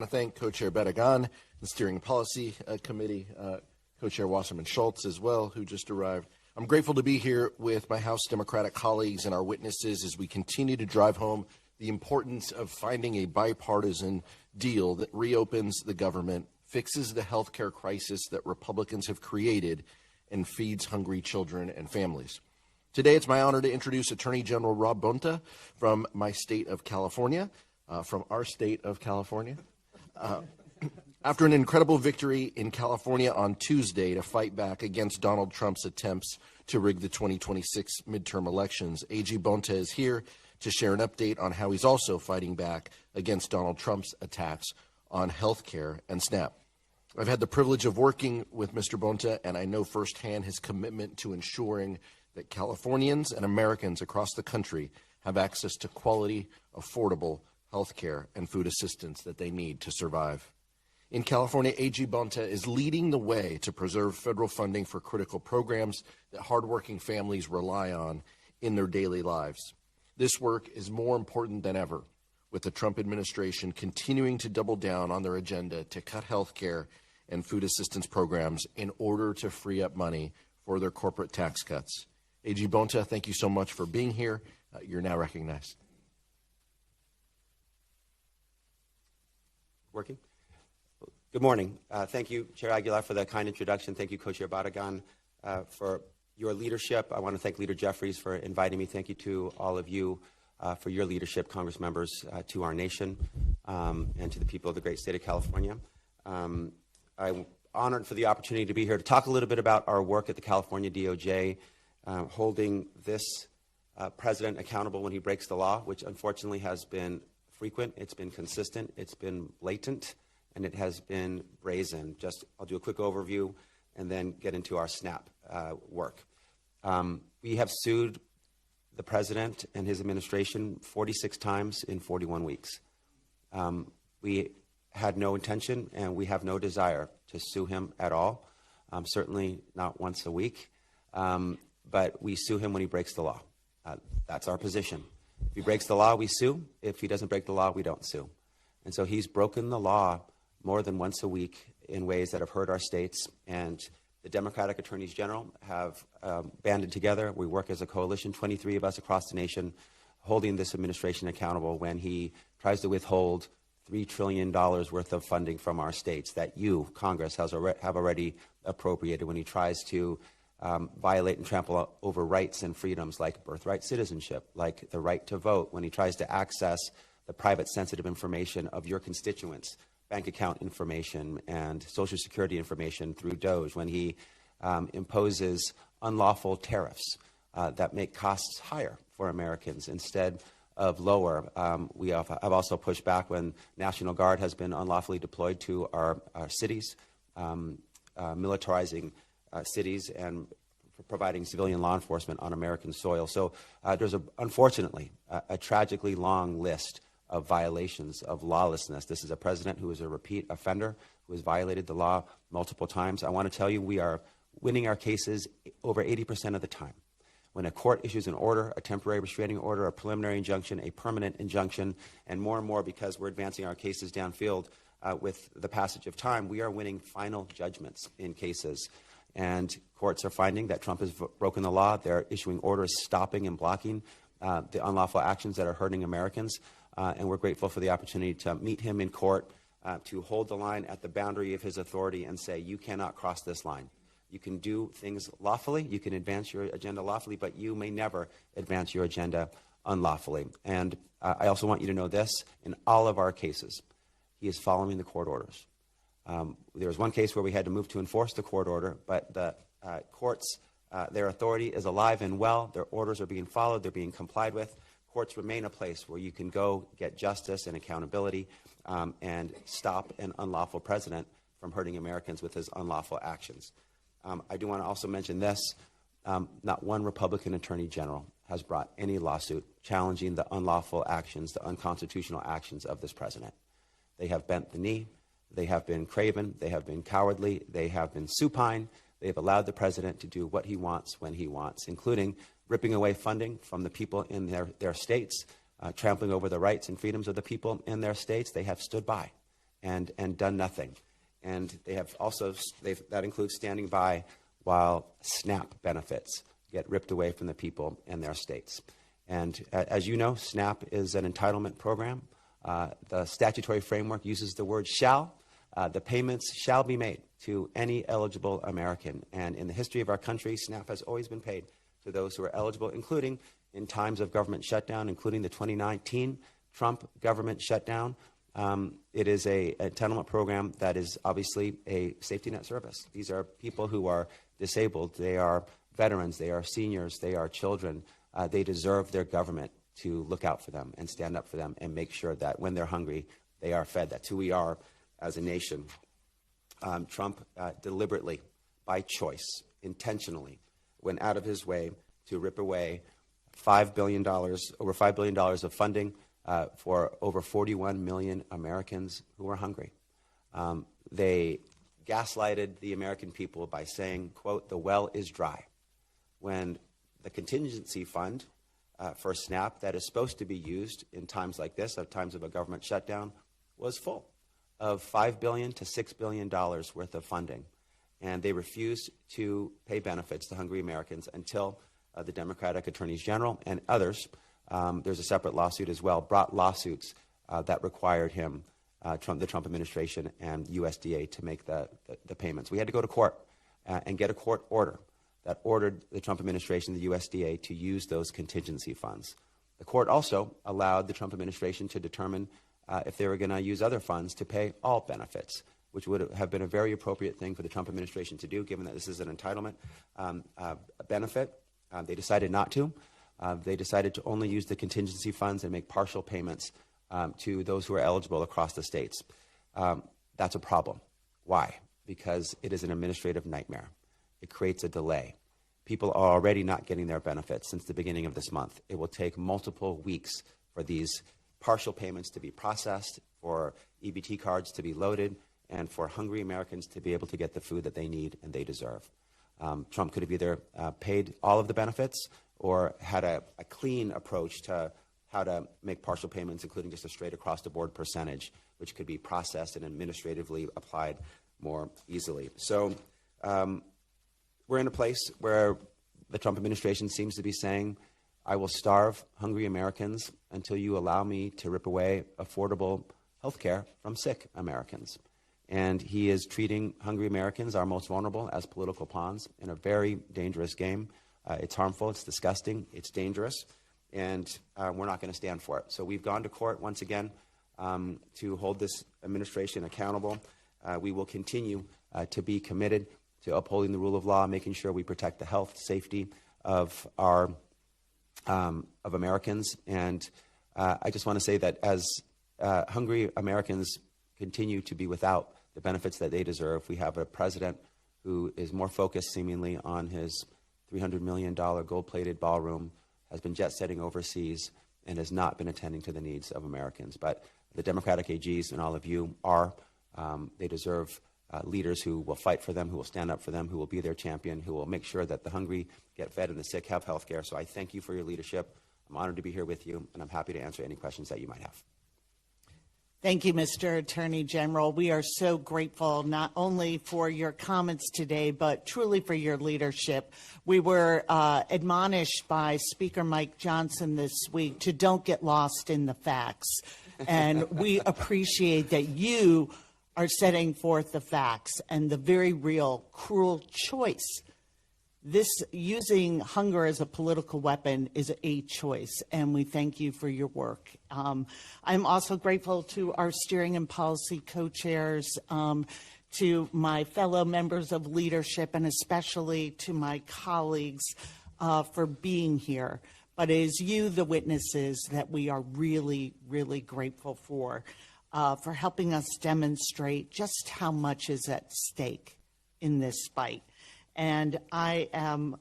I want to thank Co-Chair Badagan, the Steering Policy Committee, Co-Chair Wasserman Schultz as well, who just arrived. I'm grateful to be here with my House Democratic colleagues and our witnesses as we continue to drive home the importance of finding a bipartisan deal that reopens the government, fixes the health care crisis that Republicans have created, and feeds hungry children and families. Today, it's my honor to introduce Attorney General Rob Bonta from my state of California, from our state of California. After an incredible victory in California on Tuesday to fight back against Donald Trump's attempts to rig the 2026 midterm elections, AG Bonta is here to share an update on how he's also fighting back against Donald Trump's attacks on health care and SNAP. I've had the privilege of working with Mr. Bonta, and I know firsthand his commitment to ensuring that Californians and Americans across the country have access to quality, affordable health care and food assistance that they need to survive. In California, AG Bonta is leading the way to preserve federal funding for critical programs that hardworking families rely on in their daily lives. This work is more important than ever, with the Trump administration continuing to double down on their agenda to cut health care and food assistance programs in order to free up money for their corporate tax cuts. AG Bonta, thank you so much for being here. You're now recognized. Working? Good morning. Thank you, Chair Aguilar, for that kind introduction. Thank you, Co-Chair Badagan, for your leadership. I want to thank Leader Jeffries for inviting me. Thank you to all of you for your leadership, Congress members, to our nation, and to the people of the great state of California. I'm honored for the opportunity to be here to talk a little bit about our work at the California DOJ, holding this president accountable when he breaks the law, which unfortunately has been frequent, it's been consistent, it's been blatant, and it has been brazen. I'll do a quick overview and then get into our SNAP work. We have sued the president and his administration 46 times in 41 weeks. We had no intention and we have no desire to sue him at all, certainly not once a week, but we sue him when he breaks the law. That's our position. If he breaks the law, we sue. If he doesn't break the law, we don't sue. And so he's broken the law more than once a week in ways that have hurt our states. And the Democratic attorneys general have banded together. We work as a coalition, 23 of us across the nation, holding this administration accountable when he tries to withhold $3 trillion worth of funding from our states that you, Congress, have already appropriated, when he tries to violate and trample over rights and freedoms like birthright citizenship, like the right to vote, when he tries to access the private sensitive information of your constituents, bank account information and Social Security information through DOJ, when he imposes unlawful tariffs that make costs higher for Americans instead of lower. We have also pushed back when National Guard has been unlawfully deployed to our cities, militarizing cities and providing civilian law enforcement on American soil. So there's, unfortunately, a tragically long list of violations of lawlessness. This is a president who is a repeat offender, who has violated the law multiple times. I want to tell you, we are winning our cases over 80% of the time. When a court issues an order, a temporary restraining order, a preliminary injunction, a permanent injunction, and more because we're advancing our cases downfield with the passage of time, we are winning final judgments in cases. And courts are finding that Trump has broken the law. They're issuing orders stopping and blocking the unlawful actions that are hurting Americans. And we're grateful for the opportunity to meet him in court, to hold the line at the boundary of his authority and say, you cannot cross this line. You can do things lawfully, you can advance your agenda lawfully, but you may never advance your agenda unlawfully. And I also want you to know this, in all of our cases, he is following the court orders. There was one case where we had to move to enforce the court order, but the courts, their authority is alive and well. Their orders are being followed. They're being complied with. Courts remain a place where you can go get justice and accountability and stop an unlawful president from hurting Americans with his unlawful actions. I do want to also mention this. Not one Republican attorney general has brought any lawsuit challenging the unlawful actions, the unconstitutional actions of this president. They have bent the knee. They have been craven, they have been cowardly, they have been supine, they have allowed the president to do what he wants when he wants, including ripping away funding from the people in their states, trampling over the rights and freedoms of the people in their states. They have stood by and done nothing. And they have also, that includes standing by while SNAP benefits get ripped away from the people in their states. And as you know, SNAP is an entitlement program. The statutory framework uses the word shall. The payments shall be made to any eligible American. And in the history of our country, SNAP has always been paid to those who are eligible, including in times of government shutdown, including the 2019 Trump government shutdown. It is a entitlement program that is obviously a safety net service. These are people who are disabled. They are veterans. They are seniors. They are children. They deserve their government to look out for them and stand up for them and make sure that when they're hungry, they are fed. That's who we are as a nation. Trump deliberately, by choice, intentionally, went out of his way to rip away over $5 billion of funding for over 41 million Americans who are hungry. They gaslighted the American people by saying, quote, the well is dry, when the contingency fund for SNAP that is supposed to be used in times like this, at times of a government shutdown, was full of $5 billion to $6 billion worth of funding. And they refused to pay benefits to hungry Americans until the Democratic attorneys general and others, there's a separate lawsuit as well, brought lawsuits that required him, the Trump administration and USDA, to make the payments. We had to go to court and get a court order that ordered the Trump administration, the USDA, to use those contingency funds. The court also allowed the Trump administration to determine if they were going to use other funds to pay all benefits, which would have been a very appropriate thing for the Trump administration to do, given that this is an entitlement benefit. They decided not to. They decided to only use the contingency funds and make partial payments to those who are eligible across the states. That's a problem. Why? Because it is an administrative nightmare. It creates a delay. People are already not getting their benefits since the beginning of this month. It will take multiple weeks for these partial payments to be processed, for EBT cards to be loaded, and for hungry Americans to be able to get the food that they need and they deserve. Trump could have either paid all of the benefits or had a clean approach to how to make partial payments, including just a straight across-the-board percentage, which could be processed and administratively applied more easily. So we're in a place where the Trump administration seems to be saying, I will starve hungry Americans until you allow me to rip away affordable health care from sick Americans. And he is treating hungry Americans, our most vulnerable, as political pawns in a very dangerous game. It's harmful, it's disgusting, it's dangerous, and we're not going to stand for it. So we've gone to court once again to hold this administration accountable. We will continue to be committed to upholding the rule of law, making sure we protect the health, safety of our of Americans. And I just want to say that as hungry Americans continue to be without the benefits that they deserve, we have a president who is more focused seemingly on his $300 million gold-plated ballroom, has been jet-setting overseas, and has not been attending to the needs of Americans. But the Democratic AGs and all of you are, they deserve leaders who will fight for them, who will stand up for them, who will be their champion, who will make sure that the hungry get fed and the sick have health care. So I thank you for your leadership. I'm honored to be here with you, and I'm happy to answer any questions that you might have. Thank you, Mr. Attorney General. We are so grateful not only for your comments today, but truly for your leadership. We were admonished by Speaker Mike Johnson this week to don't get lost in the facts. And we appreciate that you are setting forth the facts and the very real, cruel choice. This using hunger as a political weapon is a choice, and we thank you for your work. I'm also grateful to our steering and policy co-chairs, to my fellow members of leadership, and especially to my colleagues for being here. But it is you, the witnesses, that we are really, really grateful for helping us demonstrate just how much is at stake in this fight. And I am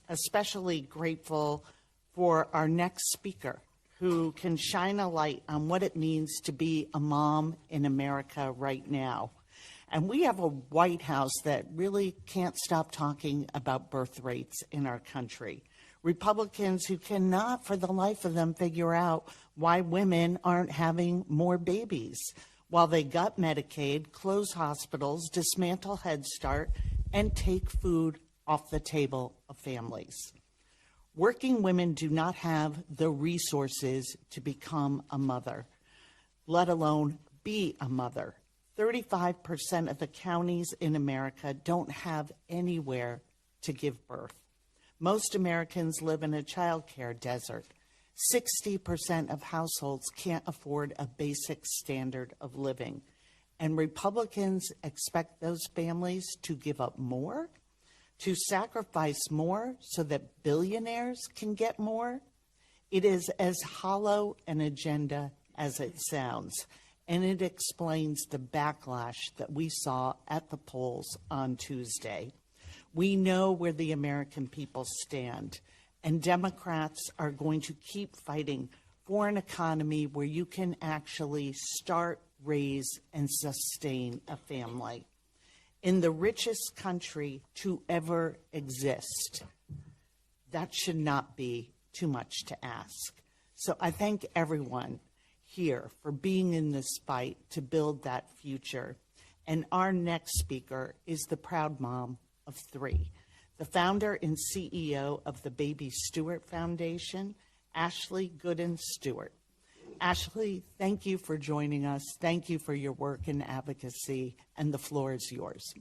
especially grateful for our next speaker, who can shine a light on what it means to be a mom in America right now. And we have a White House that really can't stop talking about birth rates in our country. Republicans who cannot for the life of them figure out why women aren't having more babies, while they gut Medicaid, close hospitals, dismantle Head Start, and take food off the table of families. Working women do not have the resources to become a mother, let alone be a mother. 35% of the counties in America don't have anywhere to give birth. Most Americans live in a childcare desert. 60% of households can't afford a basic standard of living. And Republicans expect those families to give up more, to sacrifice more so that billionaires can get more. It is as hollow an agenda as it sounds, and it explains the backlash that we saw at the polls on Tuesday. We know where the American people stand, and Democrats are going to keep fighting for an economy where you can actually start, raise, and sustain a family. In the richest country to ever exist, that should not be too much to ask. So I thank everyone here for being in this fight to build that future. And our next speaker is the proud mom of 3, the founder and CEO of the Baby Stewart Foundation, Ashley Stewart. Ashley, thank you for joining us. Thank you for your work and advocacy, and the floor is yours.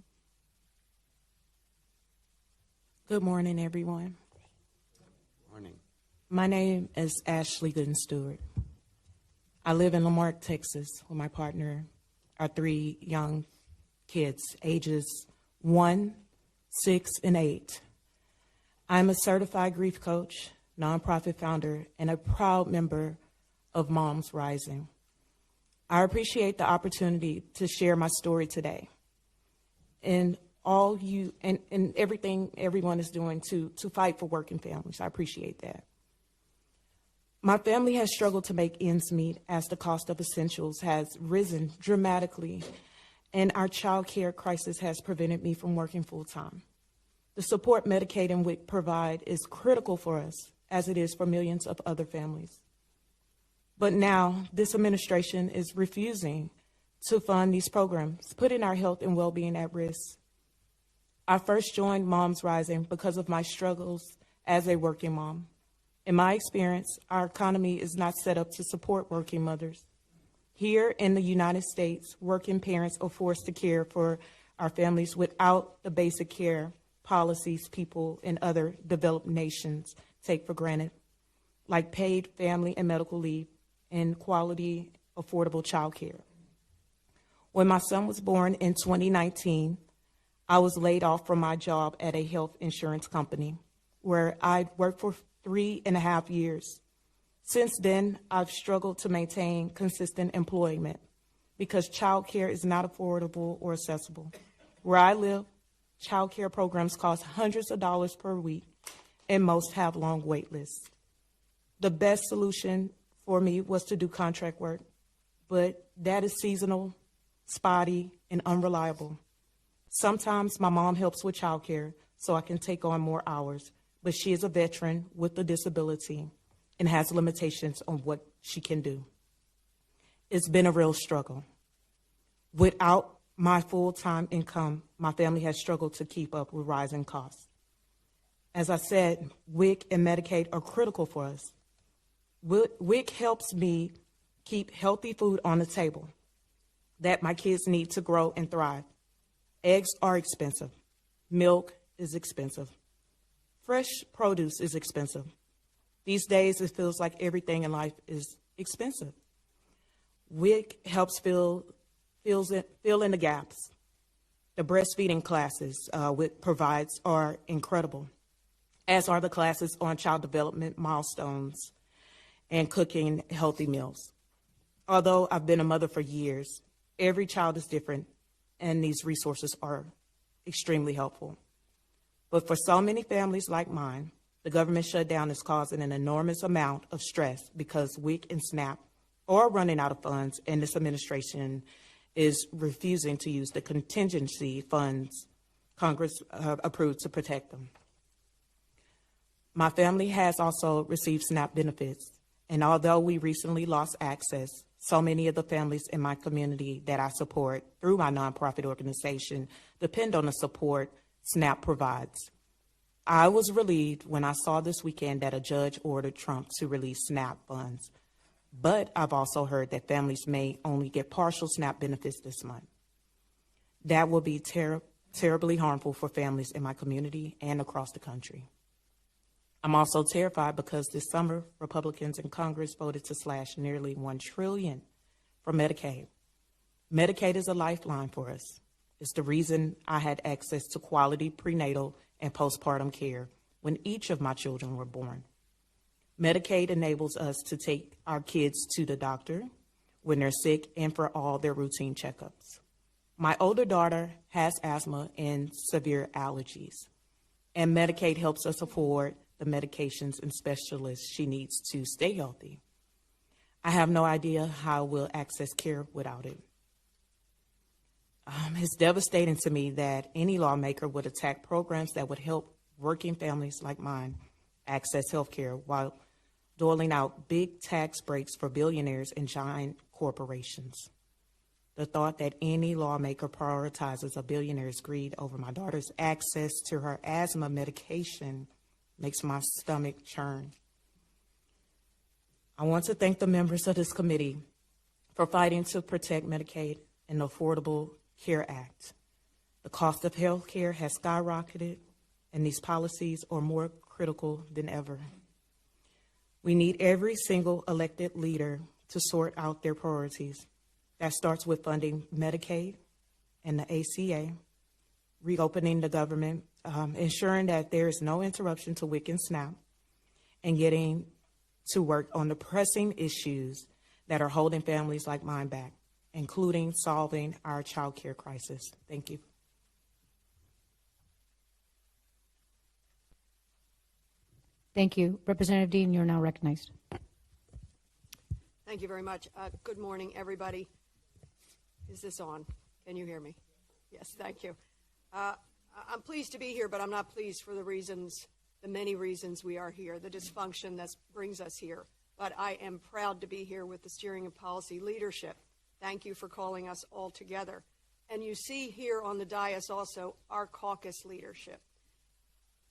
Good morning, everyone. Morning. My name is Ashley Stewart. I live in Lamarck, Texas, with my partner, our 3 young kids, ages 1, 6, and 8. I'm a certified grief coach, nonprofit founder, and a proud member of Moms Rising. I appreciate the opportunity to share my story today and all you and everything everyone is doing to fight for working families. I appreciate that. My family has struggled to make ends meet as the cost of essentials has risen dramatically, and our child care crisis has prevented me from working full time. The support Medicaid and WIC provide is critical for us, as it is for millions of other families. But now, this administration is refusing to fund these programs, putting our health and well-being at risk. I first joined Moms Rising because of my struggles as a working mom. In my experience, our economy is not set up to support working mothers. Here in the United States, working parents are forced to care for our families without the basic care policies people in other developed nations take for granted, like paid family and medical leave and quality, affordable child care. When my son was born in 2019, I was laid off from my job at a health insurance company where I'd worked for 3.5 years. Since then, I've struggled to maintain consistent employment because child care is not affordable or accessible. Where I live, child care programs cost hundreds of dollars per week, and most have long wait lists. The best solution for me was to do contract work, but that is seasonal, spotty, and unreliable. Sometimes my mom helps with childcare so I can take on more hours, but she is a veteran with a disability and has limitations on what she can do. It's been a real struggle. Without my full-time income, my family has struggled to keep up with rising costs. As I said, WIC and Medicaid are critical for us. WIC helps me keep healthy food on the table that my kids need to grow and thrive. Eggs are expensive. Milk is expensive. Fresh produce is expensive. These days, it feels like everything in life is expensive. WIC helps fill in the gaps. The breastfeeding classes WIC provides are incredible, as are the classes on child development milestones and cooking healthy meals. Although I've been a mother for years, every child is different, and these resources are extremely helpful. But for so many families like mine, the government shutdown is causing an enormous amount of stress because WIC and SNAP are running out of funds, and this administration is refusing to use the contingency funds Congress approved to protect them. My family has also received SNAP benefits, and although we recently lost access, So many of the families in my community that I support through my nonprofit organization depend on the support SNAP provides. I was relieved when I saw this weekend that a judge ordered Trump to release SNAP funds, but I've also heard that families may only get partial SNAP benefits this month. That will be terribly harmful for families in my community and across the country. I'm also terrified because this summer, Republicans in Congress voted to slash nearly $1 trillion from Medicaid. Medicaid is a lifeline for us. It's the reason I had access to quality prenatal and postpartum care when each of my children were born. Medicaid enables us to take our kids to the doctor when they're sick and for all their routine checkups. My older daughter has asthma and severe allergies, and Medicaid helps us afford the medications and specialists she needs to stay healthy. I have no idea how we'll access care without it. It's devastating to me that any lawmaker would attack programs that would help working families like mine access health care while doling out big tax breaks for billionaires and giant corporations. The thought that any lawmaker prioritizes a billionaire's greed over my daughter's access to her asthma medication makes my stomach churn. I want to thank the members of this committee for fighting to protect Medicaid and the Affordable Care Act. The cost of health care has skyrocketed, and these policies are more critical than ever. We need every single elected leader to sort out their priorities. That starts with funding Medicaid and the ACA, reopening the government, ensuring that there is no interruption to WIC and SNAP, and getting to work on the pressing issues that are holding families like mine back, including solving our child care crisis. Thank you. Thank you. Representative Dean, you're now recognized. Thank you very much. Good morning, everybody. Is this on? Can you hear me? Yes, thank you. I'm pleased to be here, but I'm not pleased for the many reasons we are here, the dysfunction that brings us here. But I am proud to be here with the steering and policy leadership. Thank you for calling us all together. And you see here on the dais also our caucus leadership.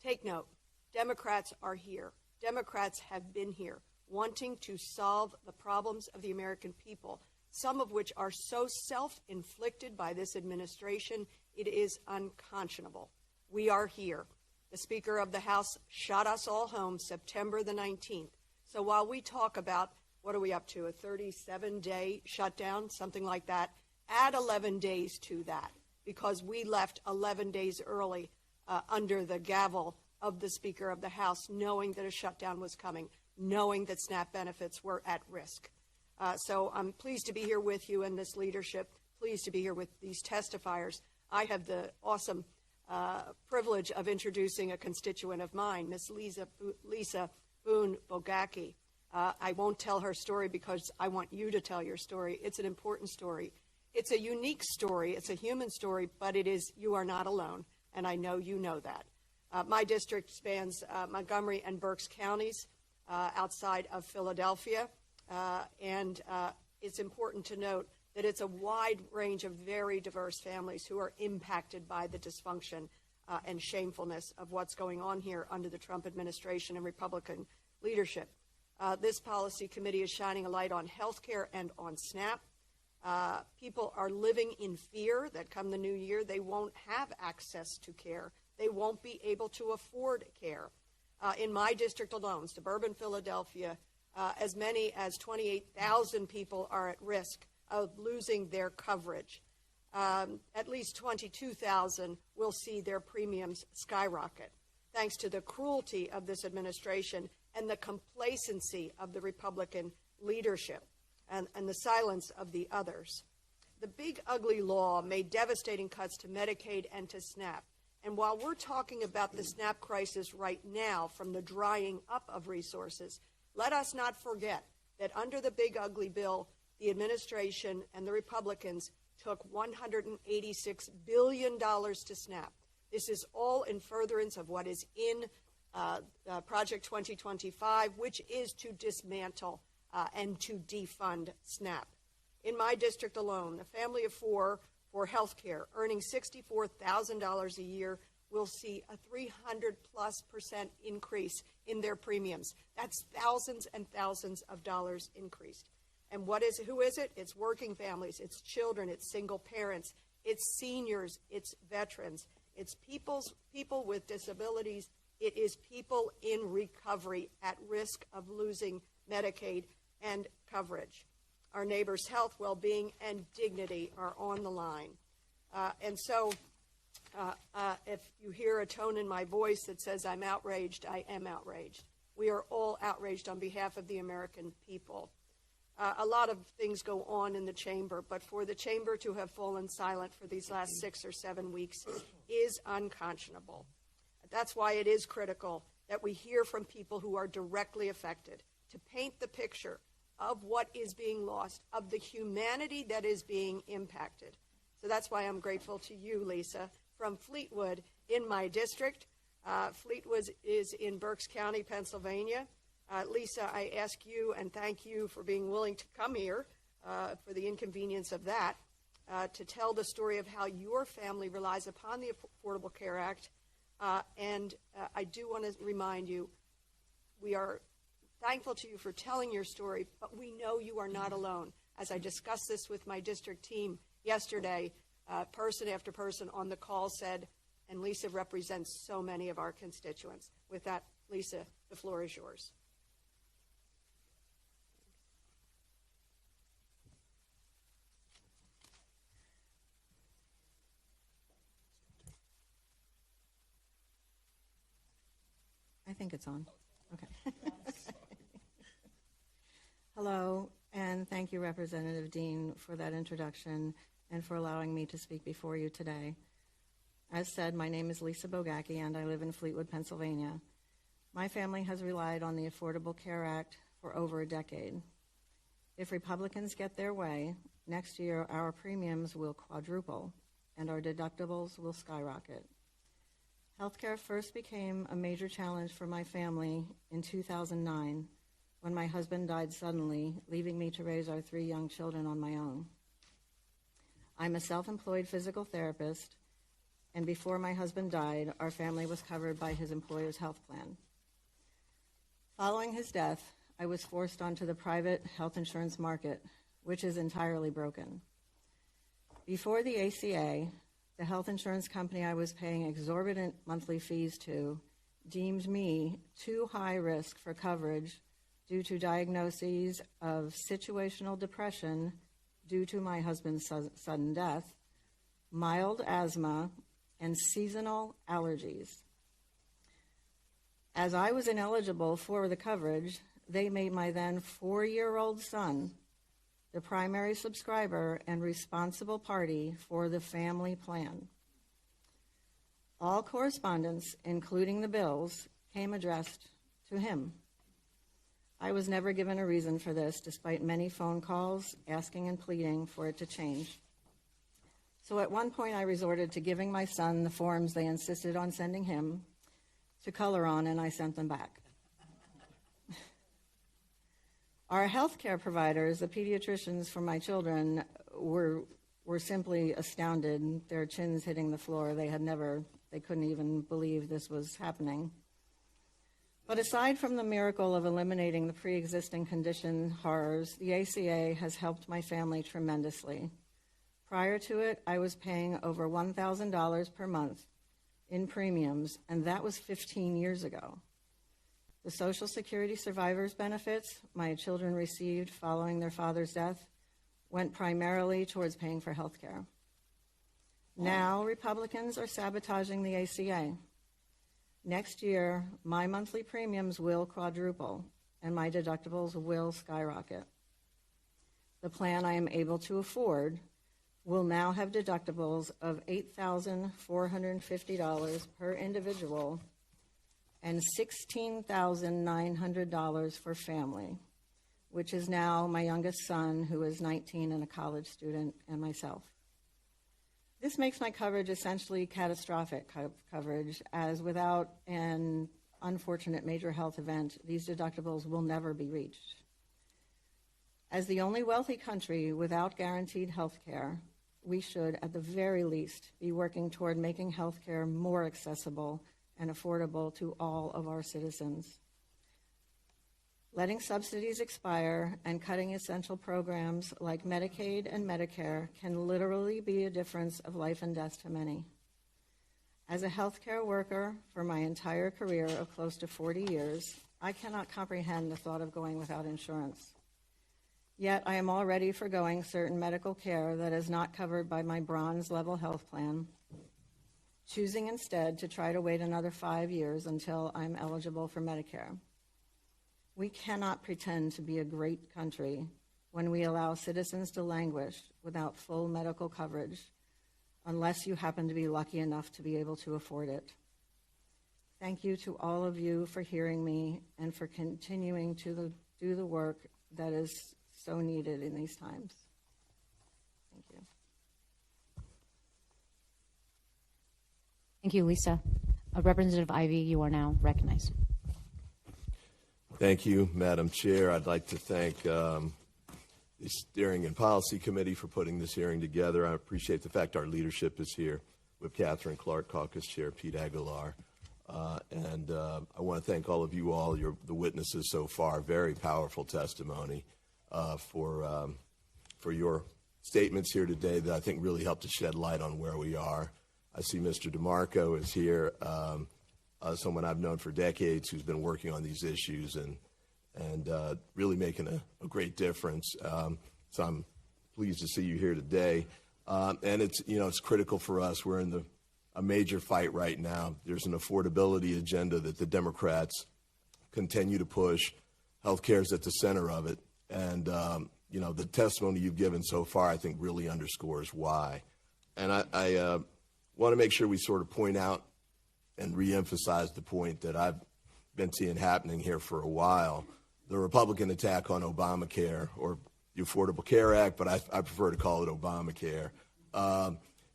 Take note, Democrats are here. Democrats have been here, wanting to solve the problems of the American people, some of which are so self-inflicted by this administration, it is unconscionable. We are here. The Speaker of the House shot us all home September the 19th. So while we talk about, what are we up to, a 37-day shutdown, something like that, add 11 days to that, because we left 11 days early under the gavel of the Speaker of the House, knowing that a shutdown was coming, knowing that SNAP benefits were at risk. So I'm pleased to be here with you in this leadership, pleased to be here with these testifiers. I have the awesome privilege of introducing a constituent of mine, Miss Lisa Bogaki. I won't tell her story because I want you to tell your story. It's an important story. It's a unique story. It's a human story, but you are not alone, and I know you know that. My district spans Montgomery and Berks counties outside of Philadelphia, and it's important to note that it's a wide range of very diverse families who are impacted by the dysfunction and shamefulness of what's going on here under the Trump administration and Republican leadership. This policy committee is shining a light on health care and on SNAP. People are living in fear that come the new year, they won't have access to care. They won't be able to afford care. In my district alone, suburban Philadelphia, as many as 28,000 people are at risk of losing their coverage. At least 22,000 will see their premiums skyrocket, thanks to the cruelty of this administration and the complacency of the Republican leadership and the silence of the others. The big ugly law made devastating cuts to Medicaid and to SNAP. And while we're talking about the SNAP crisis right now from the drying up of resources, let us not forget that under the big ugly bill, the administration and the Republicans took $186 billion to SNAP. This is all in furtherance of what is in Project 2025, which is to dismantle and to defund SNAP. In my district alone, a family of four for health care earning $64,000 a year will see a 300+% increase in their premiums. That's thousands and thousands of dollars increased. And who is it? It's working families, it's children, it's single parents, it's seniors, it's veterans, it's people with disabilities, it is people in recovery at risk of losing Medicaid and coverage. Our neighbors' health, well-being, and dignity are on the line. If you hear a tone in my voice that says I'm outraged, I am outraged. We are all outraged on behalf of the American people. A lot of things go on in the chamber, but for the chamber to have fallen silent for these last 6 or 7 weeks is unconscionable. That's why it is critical that we hear from people who are directly affected to paint the picture of what is being lost, of the humanity that is being impacted. So that's why I'm grateful to you, Lisa, from Fleetwood in my district. Fleetwood is in Berks County, Pennsylvania. Lisa, I ask you and thank you for being willing to come here for the inconvenience of that, to tell the story of how your family relies upon the Affordable Care Act. I do want to remind you, we are thankful to you for telling your story, but we know you are not alone. As I discussed this with my district team yesterday, person after person on the call said, and Lisa represents so many of our constituents. With that, Lisa, the floor is yours. I think it's on. Okay. Hello, and thank you, Representative Dean, for that introduction and for allowing me to speak before you today. As said, my name is Lisa Bogaki, and I live in Fleetwood, Pennsylvania. My family has relied on the Affordable Care Act for over a decade. If Republicans get their way, next year our premiums will quadruple and our deductibles will skyrocket. Healthcare first became a major challenge for my family in 2009 when my husband died suddenly, leaving me to raise our 3 young children on my own. I'm a self-employed physical therapist, and before my husband died, our family was covered by his employer's health plan. Following his death, I was forced onto the private health insurance market, which is entirely broken. Before the ACA, the health insurance company I was paying exorbitant monthly fees to deemed me too high risk for coverage due to diagnoses of situational depression due to my husband's sudden death, mild asthma, and seasonal allergies. As I was ineligible for the coverage, they made my then 4-year-old son the primary subscriber and responsible party for the family plan. All correspondence, including the bills, came addressed to him. I was never given a reason for this, despite many phone calls asking and pleading for it to change. So at one point I resorted to giving my son the forms they insisted on sending him to color on, and I sent them back. Our healthcare providers, the pediatricians for my children, were simply astounded, their chins hitting the floor. They couldn't even believe this was happening. But aside from the miracle of eliminating the pre-existing condition horrors, the ACA has helped my family tremendously. Prior to it, I was paying over $1,000 per month in premiums, and that was 15 years ago. The Social Security survivors benefits my children received following their father's death went primarily towards paying for health care. Now, Republicans are sabotaging the ACA. Next year, my monthly premiums will quadruple, and my deductibles will skyrocket. The plan I am able to afford will now have deductibles of $8,450 per individual and $16,900 for family, which is now my youngest son, who is 19 and a college student, and myself. This makes my coverage essentially catastrophic coverage, as without an unfortunate major health event, these deductibles will never be reached. As the only wealthy country without guaranteed health care, we should, at the very least, be working toward making health care more accessible and affordable to all of our citizens. Letting subsidies expire and cutting essential programs like Medicaid and Medicare can literally be a difference of life and death to many. As a healthcare worker for my entire career of close to 40 years, I cannot comprehend the thought of going without insurance. Yet I am already forgoing certain medical care that is not covered by my bronze level health plan, choosing instead to try to wait another 5 years until I'm eligible for Medicare. We cannot pretend to be a great country when we allow citizens to languish without full medical coverage, unless you happen to be lucky enough to be able to afford it. Thank you to all of you for hearing me and for continuing to do the work that is so needed in these times. Thank you. Thank you, Lisa. Representative Ivey, you are now recognized. Thank you, Madam Chair. I'd like to thank the Steering and Policy Committee for putting this hearing together. I appreciate the fact our leadership is here with Catherine Clark, Caucus Chair Pete Aguilar. And I want to thank all of you all, the witnesses so far. Very powerful testimony for your statements here today that I think really helped to shed light on where we are. I see Mr. DeMarco is here, someone I've known for decades who's been working on these issues and really making a great difference. So I'm pleased to see you here today. And it's critical for us. We're in a major fight right now. There's an affordability agenda that the Democrats continue to push. Healthcare is at the center of it. And, the testimony you've given so far, I think, really underscores why. And I want to make sure we sort of point out and reemphasize the point that I've been seeing happening here for a while. The Republican attack on Obamacare, or the Affordable Care Act, but I prefer to call it Obamacare.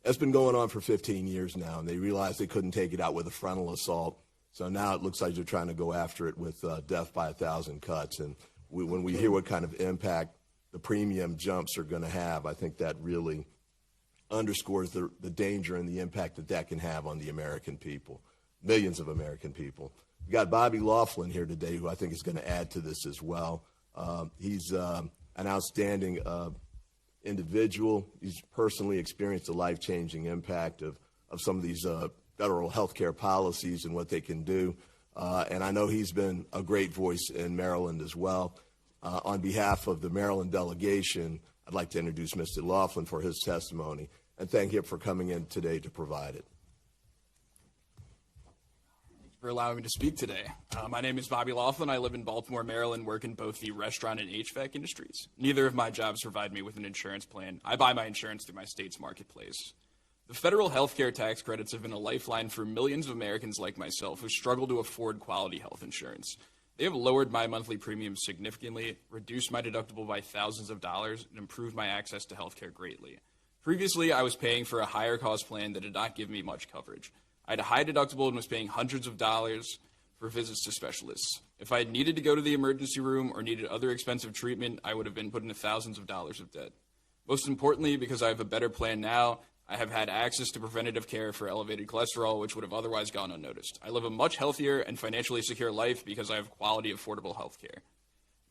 That's been going on for 15 years now, and they realized they couldn't take it out with a frontal assault. So now it looks like they're trying to go after it with death by 1,000 cuts. And when we hear what kind of impact the premium jumps are going to have, I think that really underscores the danger and the impact that can have on the American people, millions of American people. We've got Bobby Laughlin here today, who I think is going to add to this as well. He's an outstanding individual. He's personally experienced the life-changing impact of some of these federal health care policies and what they can do. And I know he's been a great voice in Maryland as well. On behalf of the Maryland delegation, I'd like to introduce Mr. Laughlin for his testimony and thank him for coming in today to provide it. Thank you for allowing me to speak today. My name is Bobby Laughlin. I live in Baltimore, Maryland, work in both the restaurant and HVAC industries. Neither of my jobs provide me with an insurance plan. I buy my insurance through my state's marketplace. The federal health care tax credits have been a lifeline for millions of Americans like myself who struggle to afford quality health insurance. They have lowered my monthly premiums significantly, reduced my deductible by thousands of dollars, and improved my access to health care greatly. Previously, I was paying for a higher cost plan that did not give me much coverage. I had a high deductible and was paying hundreds of dollars for visits to specialists. If I had needed to go to the emergency room or needed other expensive treatment, I would have been put into thousands of dollars of debt. Most importantly, because I have a better plan now, I have had access to preventative care for elevated cholesterol, which would have otherwise gone unnoticed. I live a much healthier and financially secure life because I have quality, affordable health care.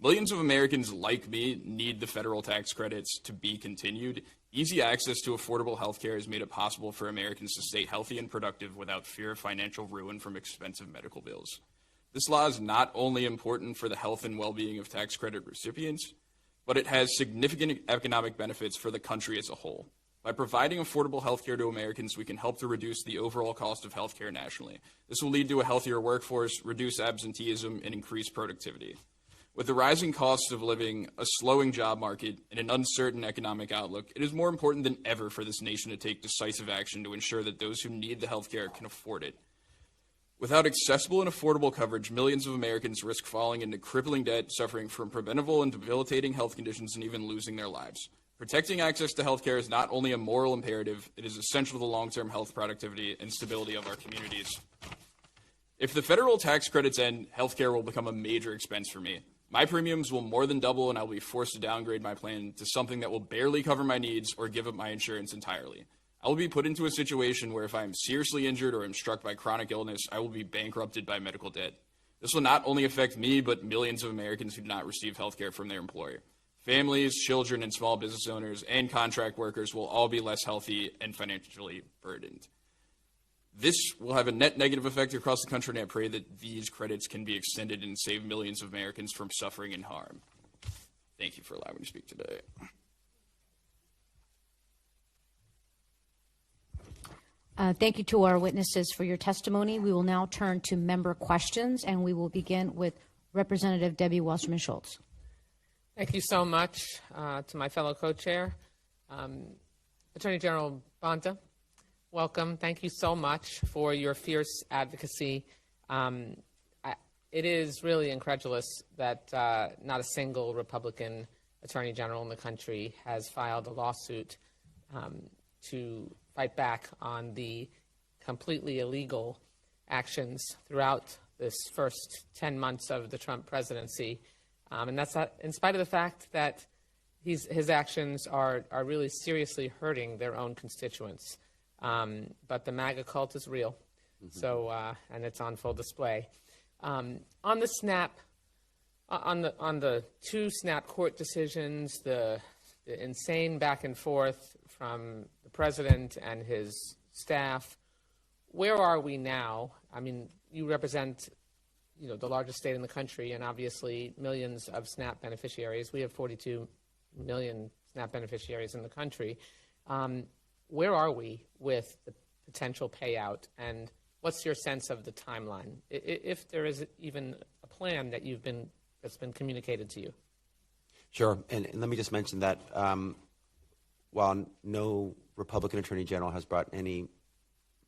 Millions of Americans like me need the federal tax credits to be continued. Easy access to affordable health care has made it possible for Americans to stay healthy and productive without fear of financial ruin from expensive medical bills. This law is not only important for the health and well-being of tax credit recipients, but it has significant economic benefits for the country as a whole. By providing affordable health care to Americans, we can help to reduce the overall cost of health care nationally. This will lead to a healthier workforce, reduce absenteeism, and increase productivity. With the rising costs of living, a slowing job market, and an uncertain economic outlook, it is more important than ever for this nation to take decisive action to ensure that those who need the health care can afford it. Without accessible and affordable coverage, millions of Americans risk falling into crippling debt, suffering from preventable and debilitating health conditions, and even losing their lives. Protecting access to health care is not only a moral imperative, it is essential to the long-term health productivity and stability of our communities. If the federal tax credits end, health care will become a major expense for me. My premiums will more than double, and I will be forced to downgrade my plan to something that will barely cover my needs or give up my insurance entirely. I will be put into a situation where if I am seriously injured or am struck by chronic illness, I will be bankrupted by medical debt. This will not only affect me, but millions of Americans who do not receive health care from their employer. Families, children, and small business owners and contract workers will all be less healthy and financially burdened. This will have a net negative effect across the country, and I pray that these credits can be extended and save millions of Americans from suffering and harm. Thank you for allowing me to speak today. Thank you to our witnesses for your testimony. We will now turn to member questions, and we will begin with Representative Debbie Wasserman Schultz. Thank you so much to my fellow co-chair, Attorney General Bonta. Welcome. Thank you so much for your fierce advocacy. It is really incredulous that not a single Republican Attorney General in the country has filed a lawsuit to fight back on the completely illegal actions throughout this first 10 months of the Trump presidency. And that's not, in spite of the fact that his actions are really seriously hurting their own constituents. But the MAGA cult is real, so and it's on full display. On the SNAP, on the two SNAP court decisions, the insane back and forth from the president and his staff, where are we now? I mean, you represent, the largest state in the country, and obviously millions of SNAP beneficiaries. We have 42 million SNAP beneficiaries in the country. Where are we with the potential payout, and what's your sense of the timeline, if there is even a plan that's been communicated to you? Sure, and let me just mention that while no Republican Attorney General has brought any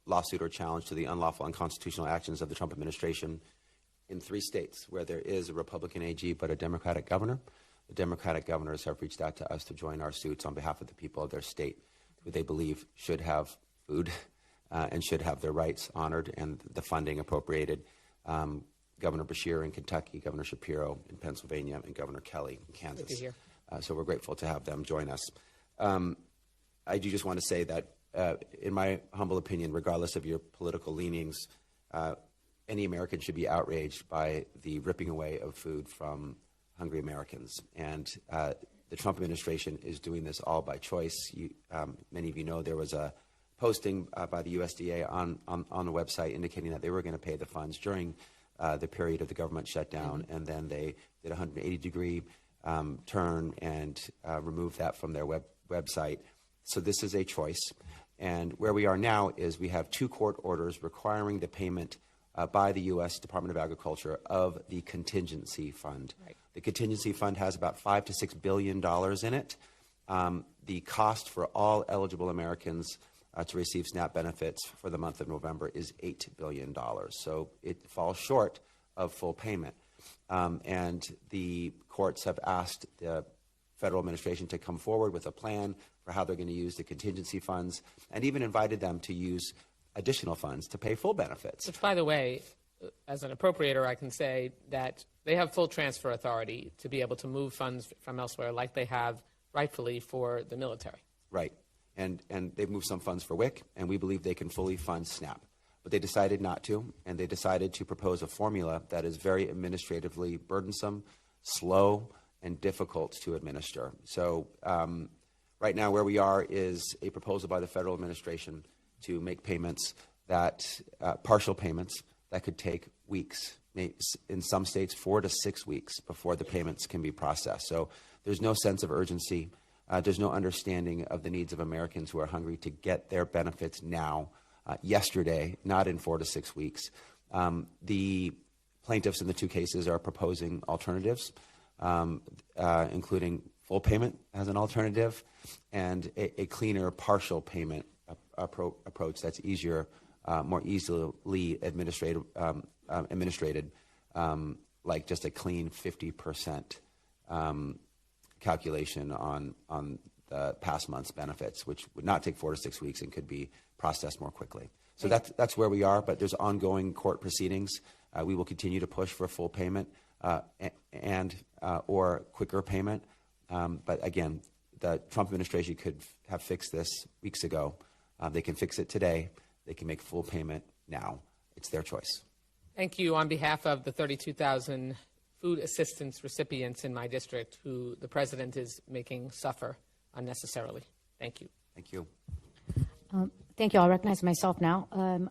lawsuit or challenge to the unlawful unconstitutional actions of the Trump administration in 3 states where there is a Republican AG but a Democratic governor, the Democratic governors have reached out to us to join our suits on behalf of the people of their state, who they believe should have food and should have their rights honored and the funding appropriated. Governor Beshear in Kentucky, Governor Shapiro in Pennsylvania, and Governor Kelly in Kansas. Good to hear. So we're grateful to have them join us. I do just want to say that, in my humble opinion, regardless of your political leanings, any American should be outraged by the ripping away of food from hungry Americans. And the Trump administration is doing this all by choice. Many of you know there was a posting by the USDA on the website indicating that they were going to pay the funds during the period of the government shutdown, and then they did a 180-degree turn and removed that from their website. So this is a choice. And where we are now is we have 2 court orders requiring the payment by the U.S. Department of Agriculture of the contingency fund. Right. The contingency fund has about $5 to $6 billion in it. The cost for all eligible Americans to receive SNAP benefits for the month of November is $8 billion. So it falls short of full payment. And the courts have asked the federal administration to come forward with a plan for how they're going to use the contingency funds, and even invited them to use additional funds to pay full benefits. Which, by the way, as an appropriator, I can say that they have full transfer authority to be able to move funds from elsewhere like they have rightfully for the military. Right. And they've moved some funds for WIC, and we believe they can fully fund SNAP. But they decided not to, and they decided to propose a formula that is very administratively burdensome, slow, and difficult to administer. So right now where we are is a proposal by the federal administration to make payments that, partial payments that could take weeks, in some states 4 to 6 weeks before the payments can be processed. So there's no sense of urgency. There's no understanding of the needs of Americans who are hungry to get their benefits now, yesterday, not in 4 to 6 weeks. The plaintiffs in the 2 cases are proposing alternatives, including full payment as an alternative and a cleaner partial payment approach that's easier, more easily administrated, like just a clean 50% calculation on the past month's benefits, which would not take 4 to 6 weeks and could be processed more quickly. So that's where we are, but there's ongoing court proceedings. We will continue to push for full payment and or quicker payment. But again, the Trump administration could have fixed this weeks ago. They can fix it today. They can make full payment now. It's their choice. Thank you. On behalf of the 32,000 food assistance recipients in my district who the president is making suffer unnecessarily. Thank you. Thank you. Thank you. I'll recognize myself now.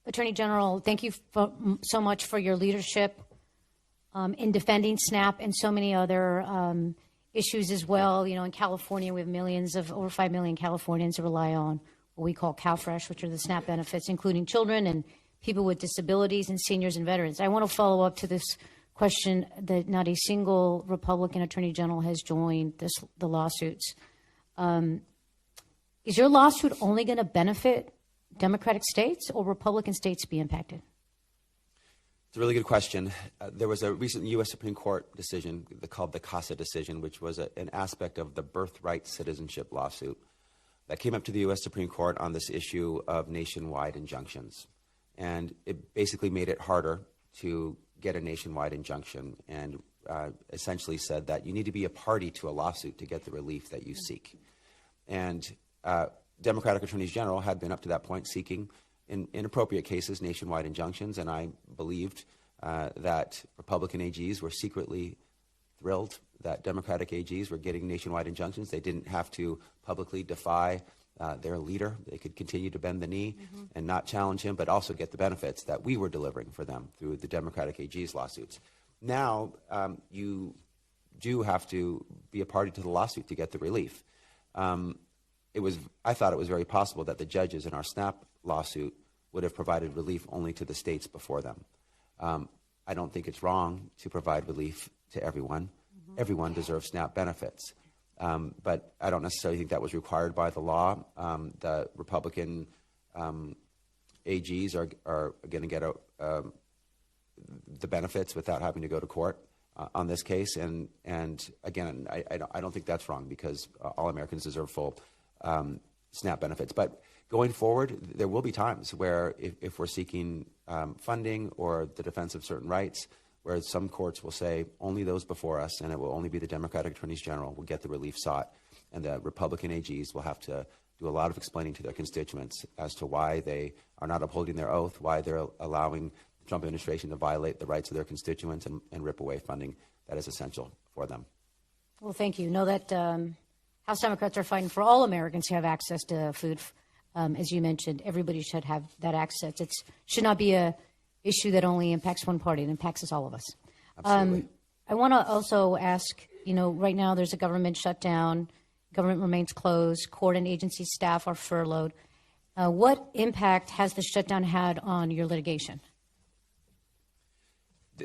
Attorney General, thank you so much for your leadership in defending SNAP and so many other issues as well. You know, in California, we have over 5 million Californians who rely on what we call CalFresh, which are the SNAP benefits, including children and people with disabilities and seniors and veterans. I want to follow up to this question that not a single Republican Attorney General has joined the lawsuits. Is your lawsuit only going to benefit Democratic states or Republican states be impacted? It's a really good question. There was a recent U.S. Supreme Court decision called the CASA decision, which was an aspect of the birthright citizenship lawsuit that came up to the U.S. Supreme Court on this issue of nationwide injunctions. And it basically made it harder to get a nationwide injunction and essentially said that you need to be a party to a lawsuit to get the relief that you seek. And Democratic attorneys general had been up to that point seeking, in appropriate cases, nationwide injunctions, and I believed that Republican AGs were secretly thrilled that Democratic AGs were getting nationwide injunctions. They didn't have to publicly defy their leader. They could continue to bend the knee and not challenge him, but also get the benefits that we were delivering for them through the Democratic AGs lawsuits. Now, you do have to be a party to the lawsuit to get the relief. I thought it was very possible that the judges in our SNAP lawsuit would have provided relief only to the states before them. I don't think it's wrong to provide relief to everyone. Everyone deserves SNAP benefits. But I don't necessarily think that was required by the law. The Republican AGs are going to get the benefits without having to go to court on this case. And again, I don't think that's wrong because all Americans deserve full SNAP benefits. But going forward, there will be times where if we're seeking funding or the defense of certain rights, where some courts will say only those before us, and it will only be the Democratic attorneys general will get the relief sought, and the Republican AGs will have to do a lot of explaining to their constituents as to why they are not upholding their oath, why they're allowing the Trump administration to violate the rights of their constituents and rip away funding that is essential for them. Well, thank you. Know that House Democrats are fighting for all Americans to have access to food. As you mentioned, everybody should have that access. It should not be a issue that only impacts one party. It impacts all of us. Absolutely. I want to also ask, right now there's a government shutdown. Government remains closed. Court and agency staff are furloughed. What impact has the shutdown had on your litigation?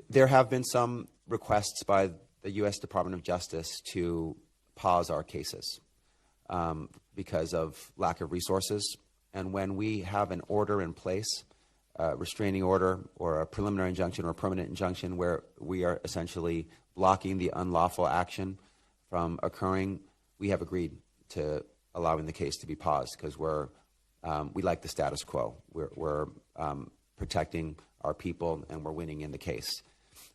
There have been some requests by the U.S. Department of Justice to pause our cases because of lack of resources. And when we have an order in place, a restraining order or a preliminary injunction or a permanent injunction where we are essentially blocking the unlawful action from occurring, we have agreed to allowing the case to be paused because we like the status quo. We're protecting our people and we're winning in the case.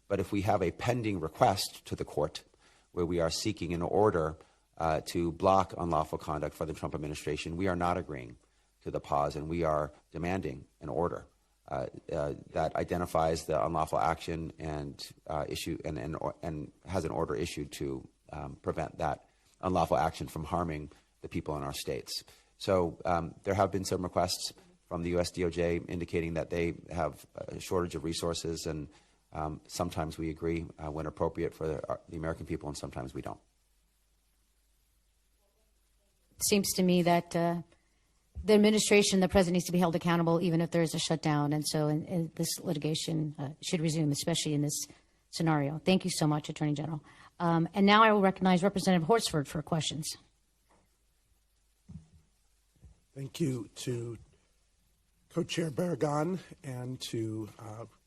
But if we have a pending request to the court where we are seeking an order to block unlawful conduct for the Trump administration, we are not agreeing to the pause, and we are demanding an order that identifies the unlawful action and has an order issued to prevent that unlawful action from harming the people in our states. So there have been some requests from the U.S. DOJ indicating that they have a shortage of resources, and sometimes we agree when appropriate for the American people, and sometimes we don't. It seems to me that the administration, the president needs to be held accountable even if there is a shutdown. And so this litigation should resume, especially in this scenario. Thank you so much, Attorney General. And now I will recognize Representative Horsford for questions. Thank you to Co-Chair Barragan and to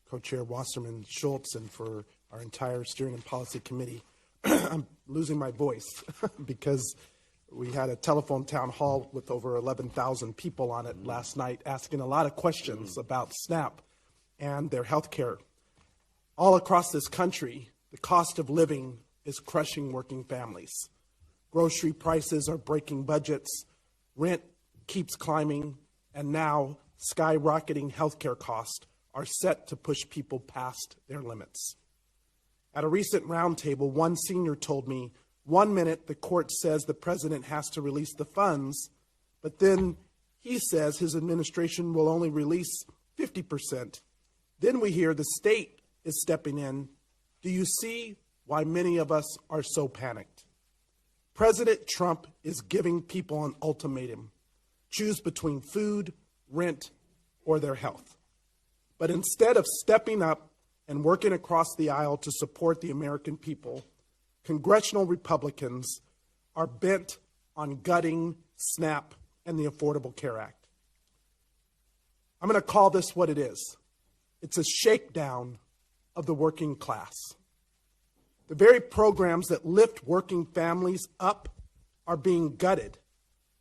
Co-Chair Wasserman Schultz and for our entire Steering and Policy Committee. I'm losing my voice because we had a telephone town hall with over 11,000 people on it last night asking a lot of questions about SNAP and their health care. All across this country, the cost of living is crushing working families. Grocery prices are breaking budgets, rent keeps climbing, and now skyrocketing healthcare costs are set to push people past their limits. At a recent roundtable, one senior told me, 1 minute the court says the president has to release the funds, but then he says his administration will only release 50%. Then we hear the state is stepping in. Do you see why many of us are so panicked? President Trump is giving people an ultimatum. Choose between food, rent, or their health. But instead of stepping up and working across the aisle to support the American people, congressional Republicans are bent on gutting SNAP and the Affordable Care Act. I'm going to call this what it is. It's a shakedown of the working class. The very programs that lift working families up are being gutted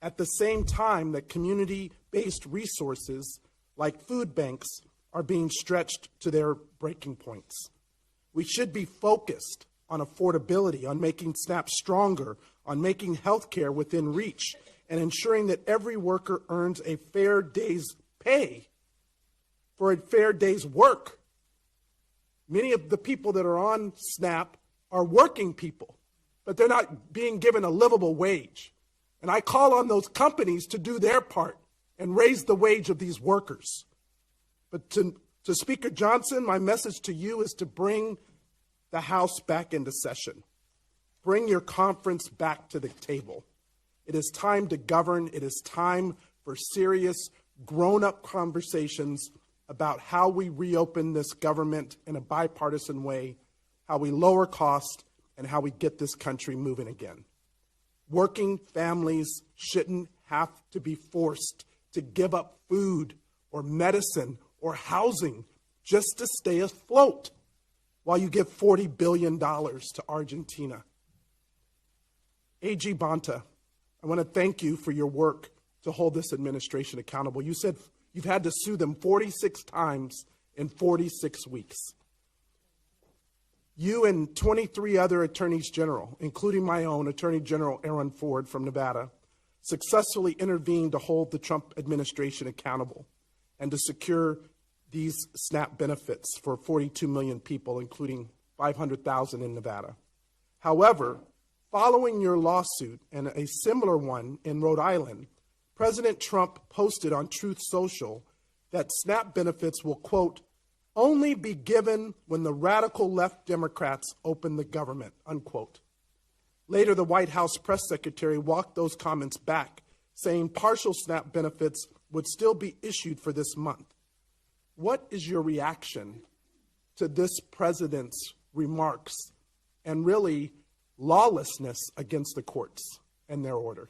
at the same time that community-based resources like food banks are being stretched to their breaking points. We should be focused on affordability, on making SNAP stronger, on making health care within reach, and ensuring that every worker earns a fair day's pay for a fair day's work. Many of the people that are on SNAP are working people, but they're not being given a livable wage. And I call on those companies to do their part and raise the wage of these workers. But to Speaker Johnson, my message to you is to bring the House back into session. Bring your conference back to the table. It is time to govern. It is time for serious, grown-up conversations about how we reopen this government in a bipartisan way, how we lower cost, and how we get this country moving again. Working families shouldn't have to be forced to give up food or medicine or housing just to stay afloat while you give $40 billion to Argentina. AG Bonta, I want to thank you for your work to hold this administration accountable. You said you've had to sue them 46 times in 46 weeks. You and 23 other attorneys general, including my own Attorney General Aaron Ford from Nevada, successfully intervened to hold the Trump administration accountable and to secure these SNAP benefits for 42 million people, including 500,000 in Nevada. However, following your lawsuit and a similar one in Rhode Island, President Trump posted on Truth Social that SNAP benefits will, quote, only be given when the radical left Democrats open the government, unquote. Later, the White House press secretary walked those comments back, saying partial SNAP benefits would still be issued for this month. What is your reaction to this president's remarks and really lawlessness against the courts and their order?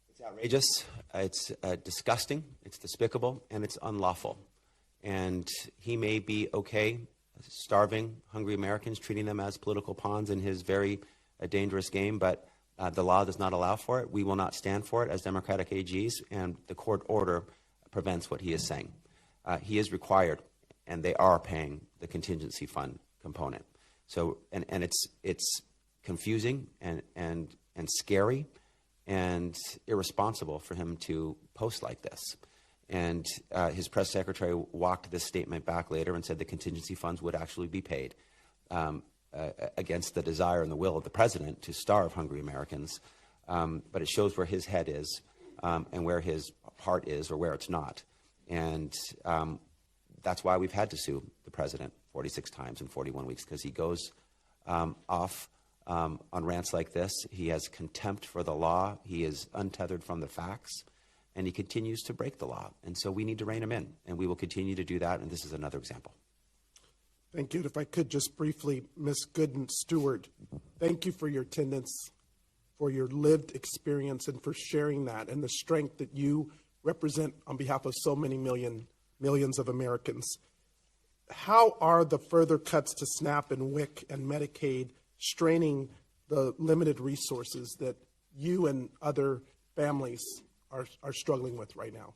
It's outrageous, it's disgusting, it's despicable, and it's unlawful. And he may be okay starving hungry Americans, treating them as political pawns in his very dangerous game, but the law does not allow for it. We will not stand for it as Democratic AGs, and the court order prevents what he is saying. He is required, and they are paying the contingency fund component. So, and it's confusing and scary and irresponsible for him to post like this. And his press secretary walked this statement back later and said the contingency funds would actually be paid against the desire and the will of the president to starve hungry Americans. But it shows where his head is and where his heart is or where it's not. And that's why we've had to sue the president 46 times in 41 weeks, because he goes off on rants like this. He has contempt for the law. He is untethered from the facts, and he continues to break the law. And so we need to rein him in, and we will continue to do that, and this is another example. Thank you. If I could just briefly, Ms. Gooden-Stewart, thank you for your attendance, for your lived experience, and for sharing that and the strength that you represent on behalf of so many millions of Americans. How are the further cuts to SNAP and WIC and Medicaid straining the limited resources that you and other families are struggling with right now?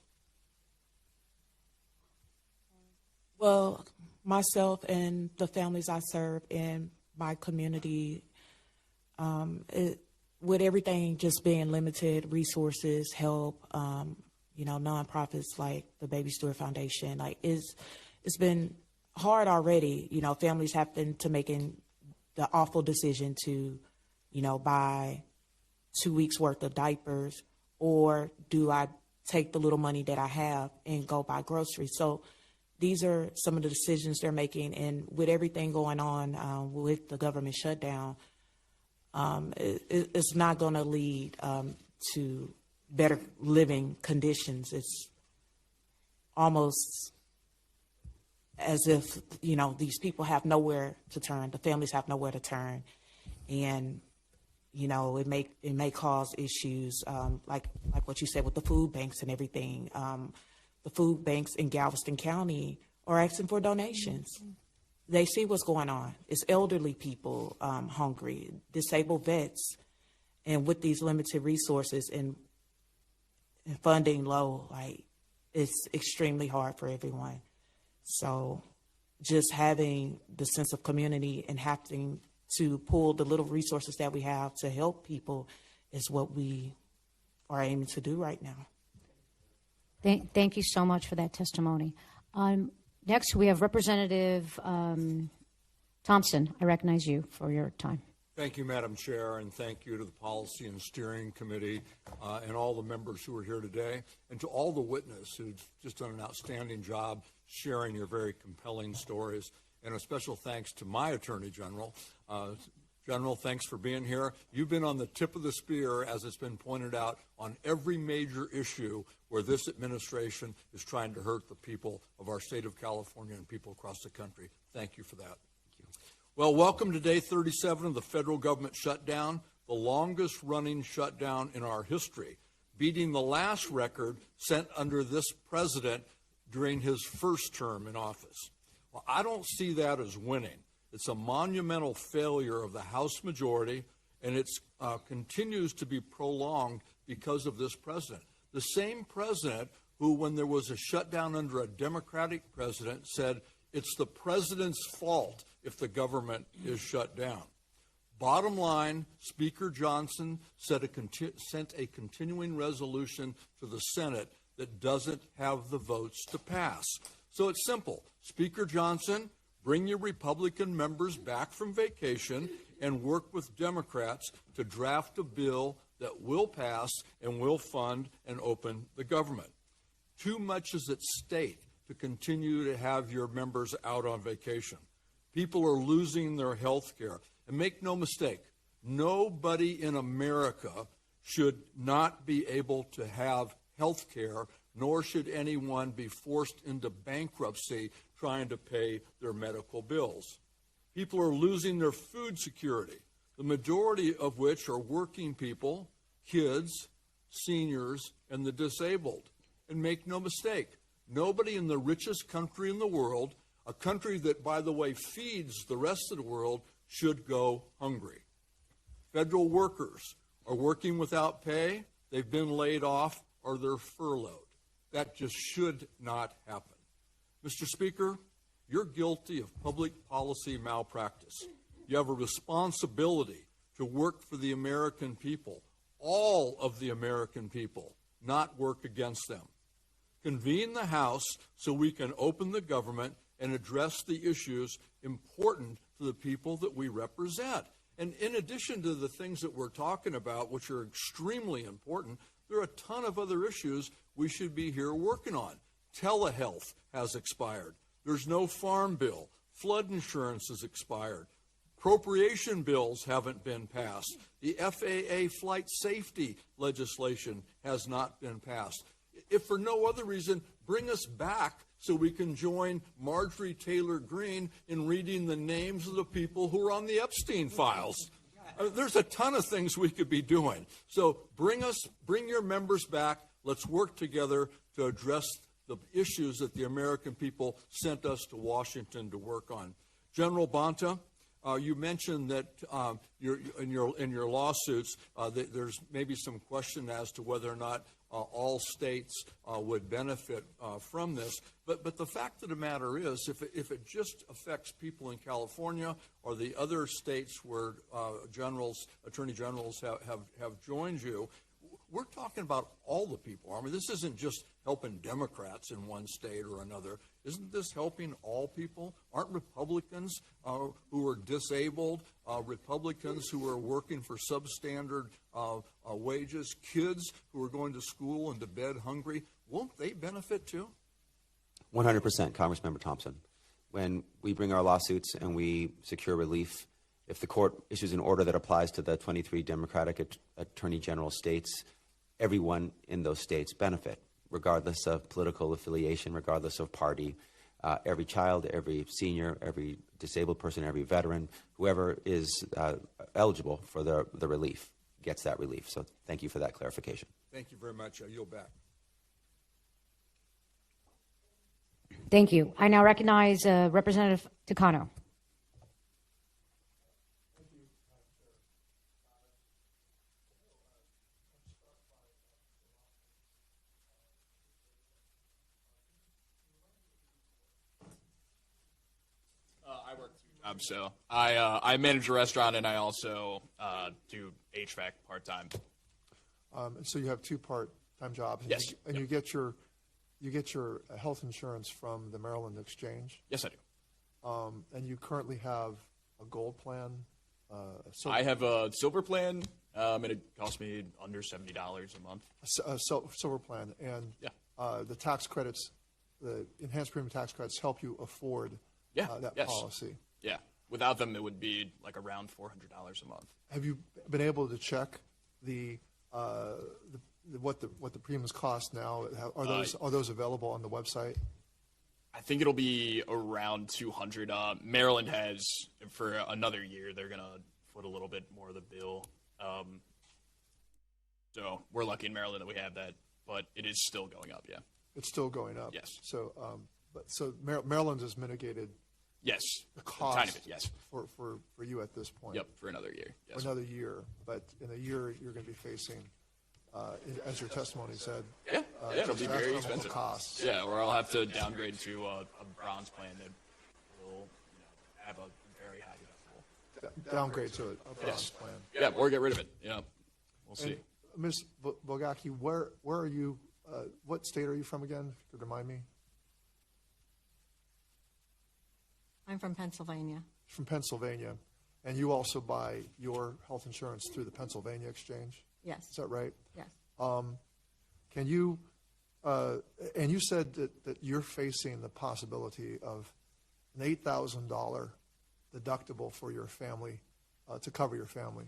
Well, myself and the families I serve in my community, with everything just being limited, resources, help, nonprofits like the Baby Stewart Foundation, it's been hard already. Families have been making the awful decision to, buy 2 weeks worth of diapers, or do I take the little money that I have and go buy groceries? So these are some of the decisions they're making. And with everything going on with the government shutdown, it's not going to lead to better living conditions. It's almost as if, these people have nowhere to turn, the families have nowhere to turn. And, it may cause issues like what you said with the food banks and everything. The food banks in Galveston County are asking for donations. They see what's going on. It's elderly people hungry, disabled vets, and with these limited resources and funding low, it's extremely hard for everyone. So just having the sense of community and having to pull the little resources that we have to help people is what we are aiming to do right now. Thank you so much for that testimony. Next, we have Representative Thompson. I recognize you for your time. Thank you, Madam Chair, and thank you to the Policy and Steering Committee and all the members who are here today, and to all the witnesses who've just done an outstanding job sharing your very compelling stories. And a special thanks to my Attorney General. General, thanks for being here. You've been on the tip of the spear, as it's been pointed out, on every major issue where this administration is trying to hurt the people of our state of California and people across the country. Thank you for that. Thank you. Well, welcome to day 37 of the federal government shutdown, the longest running shutdown in our history, beating the last record set under this president during his first term in office. Well, I don't see that as winning. It's a monumental failure of the House majority, and it continues to be prolonged because of this president. The same president who, when there was a shutdown under a Democratic president, said it's the president's fault if the government is shut down. Bottom line, Speaker Johnson sent a continuing resolution to the Senate that doesn't have the votes to pass. So it's simple. Speaker Johnson, bring your Republican members back from vacation and work with Democrats to draft a bill that will pass and will fund and open the government. Too much is at stake to continue to have your members out on vacation. People are losing their health care. And make no mistake, nobody in America should not be able to have health care, nor should anyone be forced into bankruptcy trying to pay their medical bills. People are losing their food security, the majority of which are working people, kids, seniors, and the disabled. And make no mistake, nobody in the richest country in the world, a country that, by the way, feeds the rest of the world, should go hungry. Federal workers are working without pay, they've been laid off, or they're furloughed. That just should not happen. Mr. Speaker, you're guilty of public policy malpractice. You have a responsibility to work for the American people, all of the American people, not work against them. Convene the House so we can open the government and address the issues important to the people that we represent. And in addition to the things that we're talking about, which are extremely important, there are a ton of other issues we should be here working on. Telehealth has expired. There's no farm bill. Flood insurance has expired. Appropriation bills haven't been passed. The FAA flight safety legislation has not been passed. If for no other reason, bring us back so we can join Marjorie Taylor Greene in reading the names of the people who are on the Epstein files. There's a ton of things we could be doing. So bring your members back. Let's work together to address the issues that the American people sent us to Washington to work on. General Bonta, You mentioned that in your lawsuits that there's maybe some question as to whether or not all states would benefit from this. But the fact of the matter is, if it just affects people in California or the other states where attorney generals have joined you, we're talking about all the people. I mean, this isn't just helping Democrats in one state or another. Isn't this helping all people? Aren't Republicans who are disabled, Republicans who are working for substandard wages, kids who are going to school and to bed hungry, won't they benefit too? 100%, Congressmember Thompson. When we bring our lawsuits and we secure relief, if the court issues an order that applies to the 23 Democratic Attorney General states, everyone in those states benefit, regardless of political affiliation, regardless of party. Every child, every senior, every disabled person, every veteran, whoever is eligible for the relief gets that relief. So thank you for that clarification. Thank you very much. I yield back. Thank you. I now recognize Representative Takano. I work two jobs, so I manage a restaurant and I also do HVAC part-time. So you have two part-time jobs. And Yes. you get your health insurance from the Maryland Exchange. Yes, I do. And you currently have a gold plan. I have a silver plan, and it costs me under $70 a month. A silver plan, and the tax credits, the enhanced premium tax credits, help you afford that policy. Yeah. Without them, it would be like around $400 a month. Have you been able to check what the premiums cost now? Are those available on the website? I think it'll be around 200. Maryland has, for another year, they're going to foot a little bit more of the bill. So we're lucky in Maryland that we have that, but it is still going up, yeah. It's still going up. Yes. So, Maryland has mitigated yes, the cost kind of it, yes. for you at this point. Yep, for another year. Yes. For another year. But in a year, you're going to be facing, as your testimony said, it'll be very expensive. Costs. Yeah, or I'll have to downgrade to a bronze plan that will have a very high deductible. Downgrade to a bronze plan. Yeah, or get rid of it. Yeah, we'll see. Ms. Bogaki, where are you? What state are you from again? If you could remind me. I'm from Pennsylvania. From Pennsylvania, and you also buy your health insurance through the Pennsylvania Exchange. Yes. Is that right? Yes. Can you? And you said that you're facing the possibility of an $8,000 deductible for your family to cover your family.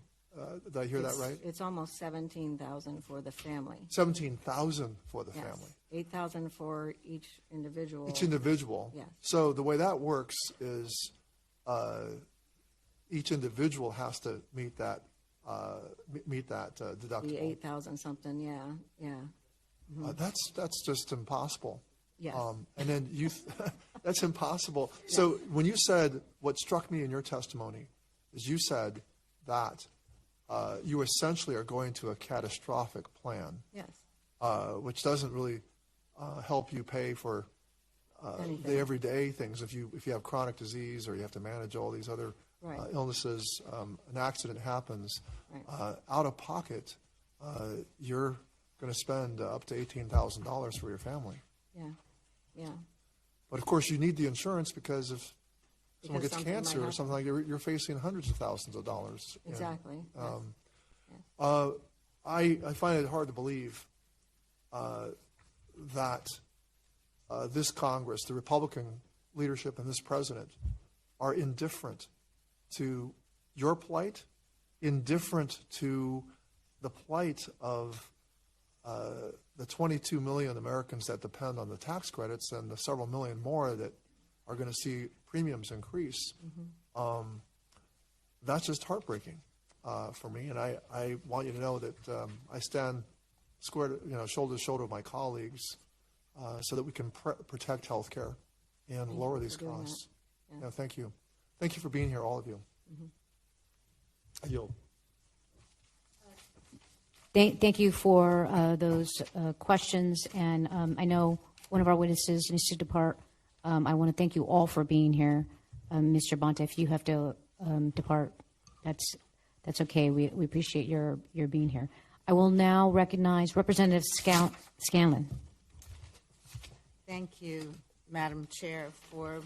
Did I hear that right? It's almost $17,000 for the family. $17,000 for the Yes. family. $8,000 for each individual. Each individual. Yes. So the way that works is each individual has to meet that deductible. The 8,000 something. Yeah. Yeah. That's just impossible. Yes. And then that's impossible. Yes. So when you said, what struck me in your testimony is you said that you essentially are going to a catastrophic plan. Yes. Which doesn't really help you pay for the everyday things. If you have chronic disease or you have to manage all these other illnesses, an accident happens, out of pocket, you're going to spend up to $18,000 for your family. Yeah, yeah. But of course, you need the insurance because if someone gets cancer or something like that, you're facing hundreds of thousands of dollars. Exactly. I find it hard to believe that this Congress, the Republican leadership and this president are indifferent to your plight, indifferent to the plight of the 22 million Americans that depend on the tax credits and the several million more that are going to see premiums increase. That's just heartbreaking for me, and I want you to know that I stand square, shoulder to shoulder with my colleagues so that we can protect health care and lower these costs. Thank you. Thank you for being here, all of you. I yield. Thank you for those questions. And I know one of our witnesses needs to depart. I want to thank you all for being here. Mr. Bonta, if you have to depart, that's okay. We appreciate your being here. I will now recognize Representative Scanlon. Thank you, Madam Chair, for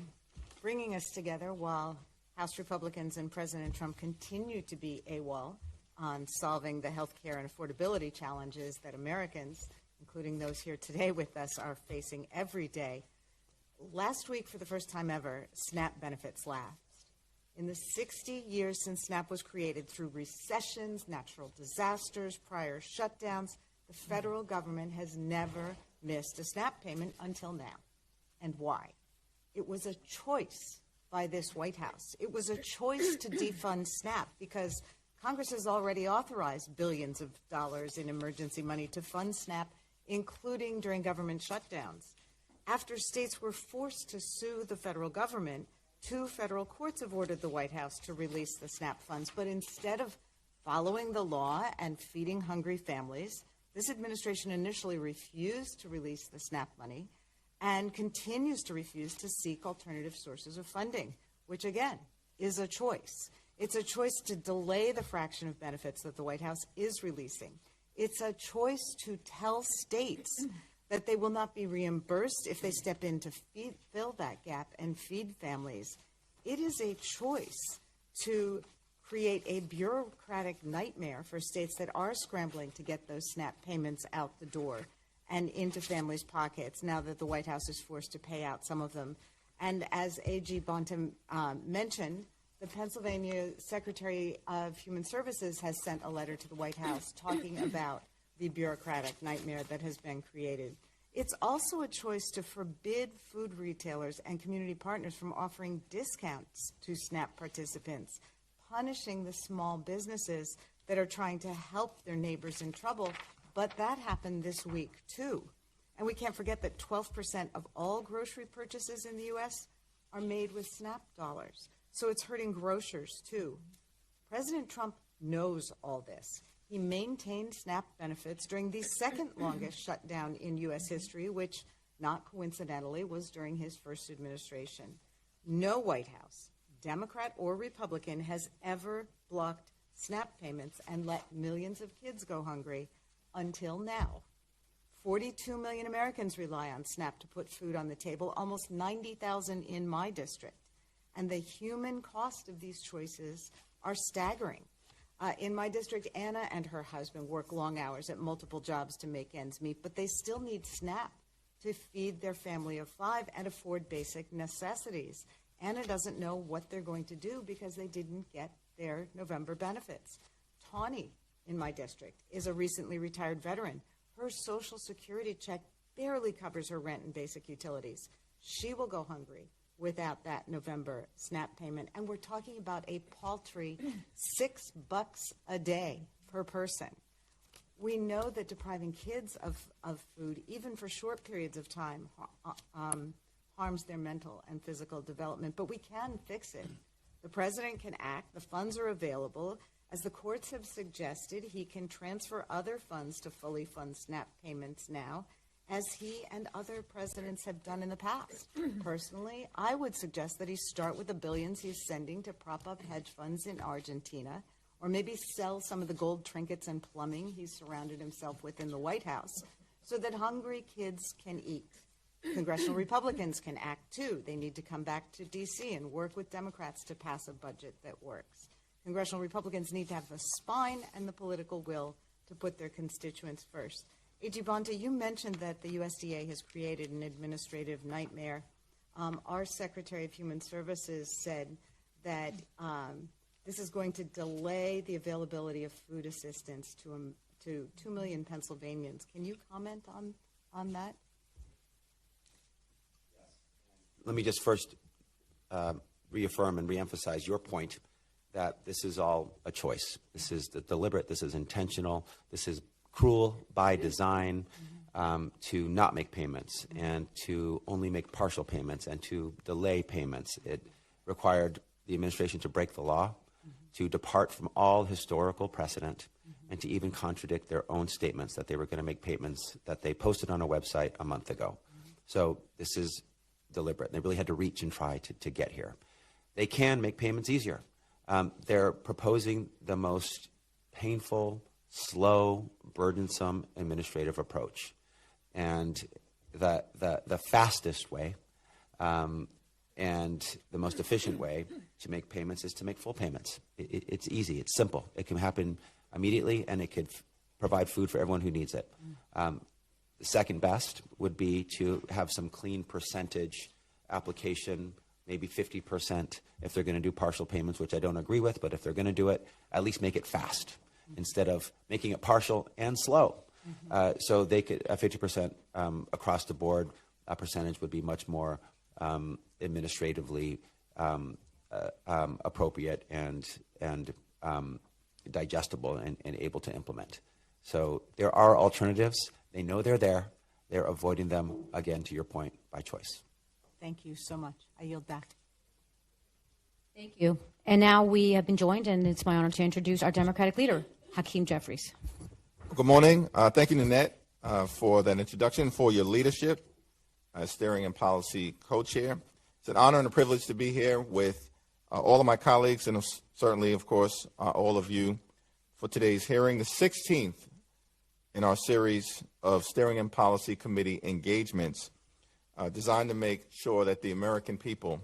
bringing us together while House Republicans and President Trump continue to be AWOL on solving the health care and affordability challenges that Americans, including those here today with us, are facing every day. Last week, for the first time ever, SNAP benefits lapsed. In the 60 years since SNAP was created, through recessions, natural disasters, prior shutdowns, the federal government has never missed a SNAP payment until now. And why? It was a choice by this White House. It was a choice to defund SNAP because Congress has already authorized billions of dollars in emergency money to fund SNAP, including during government shutdowns. After states were forced to sue the federal government, 2 federal courts have ordered the White House to release the SNAP funds. But instead of following the law and feeding hungry families, this administration initially refused to release the SNAP money and continues to refuse to seek alternative sources of funding, which again is a choice. It's a choice to delay the fraction of benefits that the White House is releasing. It's a choice to tell states that they will not be reimbursed if they step in to fill that gap and feed families. It is a choice to create a bureaucratic nightmare for states that are scrambling to get those SNAP payments out the door and into families' pockets now that the White House is forced to pay out some of them. And as AG Bonta mentioned, the Pennsylvania Secretary of Human Services has sent a letter to the White House talking about the bureaucratic nightmare that has been created. It's also a choice to forbid food retailers and community partners from offering discounts to SNAP participants, punishing the small businesses that are trying to help their neighbors in trouble. But that happened this week, too. And we can't forget that 12% of all grocery purchases in the U.S. are made with SNAP dollars. So it's hurting grocers, too. President Trump knows all this. He maintained SNAP benefits during the second longest shutdown in U.S. history, which, not coincidentally, was during his first administration. No White House, Democrat or Republican, has ever blocked SNAP payments and let millions of kids go hungry until now. 42 million Americans rely on SNAP to put food on the table, almost 90,000 in my district. And the human cost of these choices are staggering. In my district, Anna and her husband work long hours at multiple jobs to make ends meet, but they still need SNAP to feed their family of 5 and afford basic necessities. Anna doesn't know what they're going to do because they didn't get their November benefits. Tawny, in my district, is a recently retired veteran. Her Social Security check barely covers her rent and basic utilities. She will go hungry without that November SNAP payment. And we're talking about a paltry $6 a day per person. We know that depriving kids of food, even for short periods of time, harms their mental and physical development, but we can fix it. The president can act. The funds are available. As the courts have suggested, he can transfer other funds to fully fund SNAP payments now, as he and other presidents have done in the past. Personally, I would suggest that he start with the billions he's sending to prop up hedge funds in Argentina, or maybe sell some of the gold trinkets and plumbing he's surrounded himself with in the White House, so that hungry kids can eat. Congressional Republicans can act too. They need to come back to D.C. and work with Democrats to pass a budget that works. Congressional Republicans need to have the spine and the political will to put their constituents first. A.G. Bonta, you mentioned that the USDA has created an administrative nightmare. Our Secretary of Human Services said that this is going to delay the availability of food assistance to 2 million Pennsylvanians. Can you comment on that? Let me just first reaffirm and reemphasize your point that this is all a choice. This is deliberate, this is intentional, this is cruel by design to not make payments and to only make partial payments and to delay payments. It required the administration to break the law to depart from all historical precedent and to even contradict their own statements that they were going to make payments that they posted on a website a month ago. So this is deliberate. They really had to reach and try to get here. They can make payments easier. They're proposing the most painful, slow, burdensome administrative approach. And the fastest way and the most efficient way to make payments is to make full payments. It's easy. It's simple. It can happen immediately, and it could provide food for everyone who needs it. The second best would be to have some clean percentage application, maybe 50% if they're going to do partial payments, which I don't agree with, but if they're going to do it, at least make it fast instead of making it partial and slow. So they could, 50% across the board, a percentage would be much more administratively appropriate and digestible and able to implement. So there are alternatives. They know they're there. They're avoiding them, again, to your point, by choice. Thank you so much. I yield back. Thank you. And now we have been joined, and it's my honor to introduce our Democratic leader, Hakeem Jeffries. Good morning. Thank you, Nanette, for that introduction, for your leadership as Steering and Policy Co-Chair. It's an honor and a privilege to be here with all of my colleagues and certainly, of course, all of you for today's hearing, the 16th in our series of Steering and Policy Committee engagements designed to make sure that the American people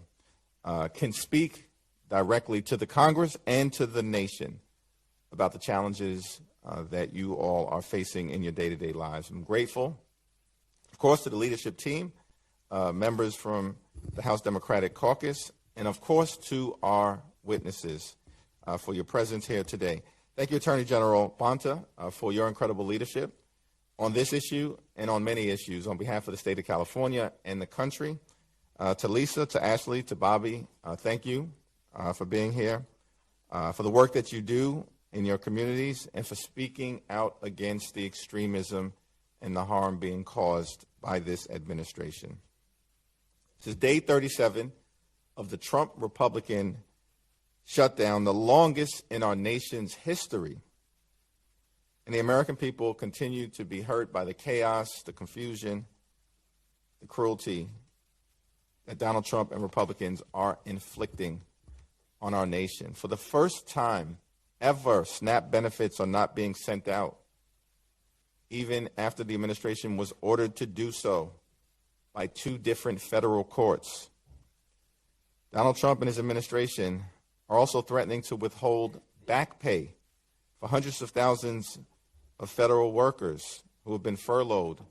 can speak directly to the Congress and to the nation about the challenges that you all are facing in your day-to-day lives. I'm grateful, of course, to the leadership team, members from the House Democratic Caucus, and of course to our witnesses for your presence here today. Thank you, Attorney General Bonta, for your incredible leadership on this issue and on many issues on behalf of the state of California and the country. To Lisa, to Ashley, to Bobby, thank you for being here, for the work that you do in your communities, and for speaking out against the extremism and the harm being caused by this administration. This is day 37 of the Trump Republican shutdown, the longest in our nation's history. And the American people continue to be hurt by the chaos, the confusion, the cruelty that Donald Trump and Republicans are inflicting on our nation. For the first time ever, SNAP benefits are not being sent out, even after the administration was ordered to do so by 2 different federal courts. Donald Trump and his administration are also threatening to withhold back pay for hundreds of thousands of federal workers who have been furloughed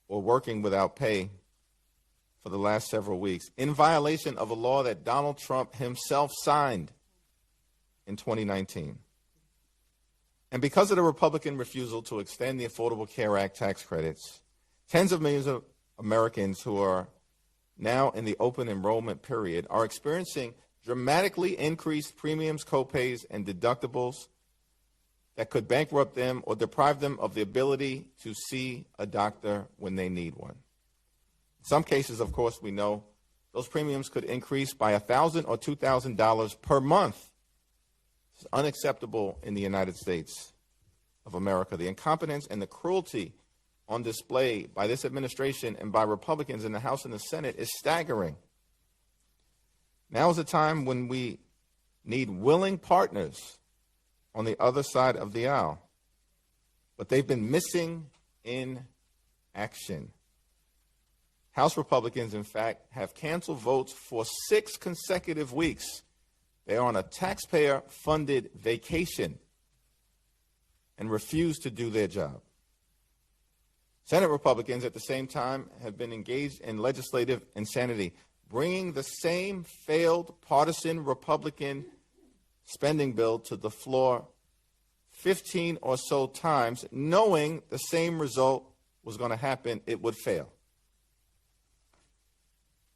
or working without pay for the last several weeks, in violation of a law that Donald Trump himself signed in 2019. And because of the Republican refusal to extend the Affordable Care Act tax credits, tens of millions of Americans who are now in the open enrollment period are experiencing dramatically increased premiums, copays, and deductibles that could bankrupt them or deprive them of the ability to see a doctor when they need one. In some cases, of course, we know those premiums could increase by $1,000 or $2,000 per month. It's unacceptable in the United States of America. The incompetence and the cruelty on display by this administration and by Republicans in the House and the Senate is staggering. Now is a time when we need willing partners on the other side of the aisle, but they've been missing in action. House Republicans, in fact, have canceled votes for 6 consecutive weeks. They are on a taxpayer-funded vacation and refuse to do their job. Senate Republicans, at the same time, have been engaged in legislative insanity, bringing the same failed partisan Republican spending bill to the floor 15 or so times, knowing the same result was going to happen, it would fail.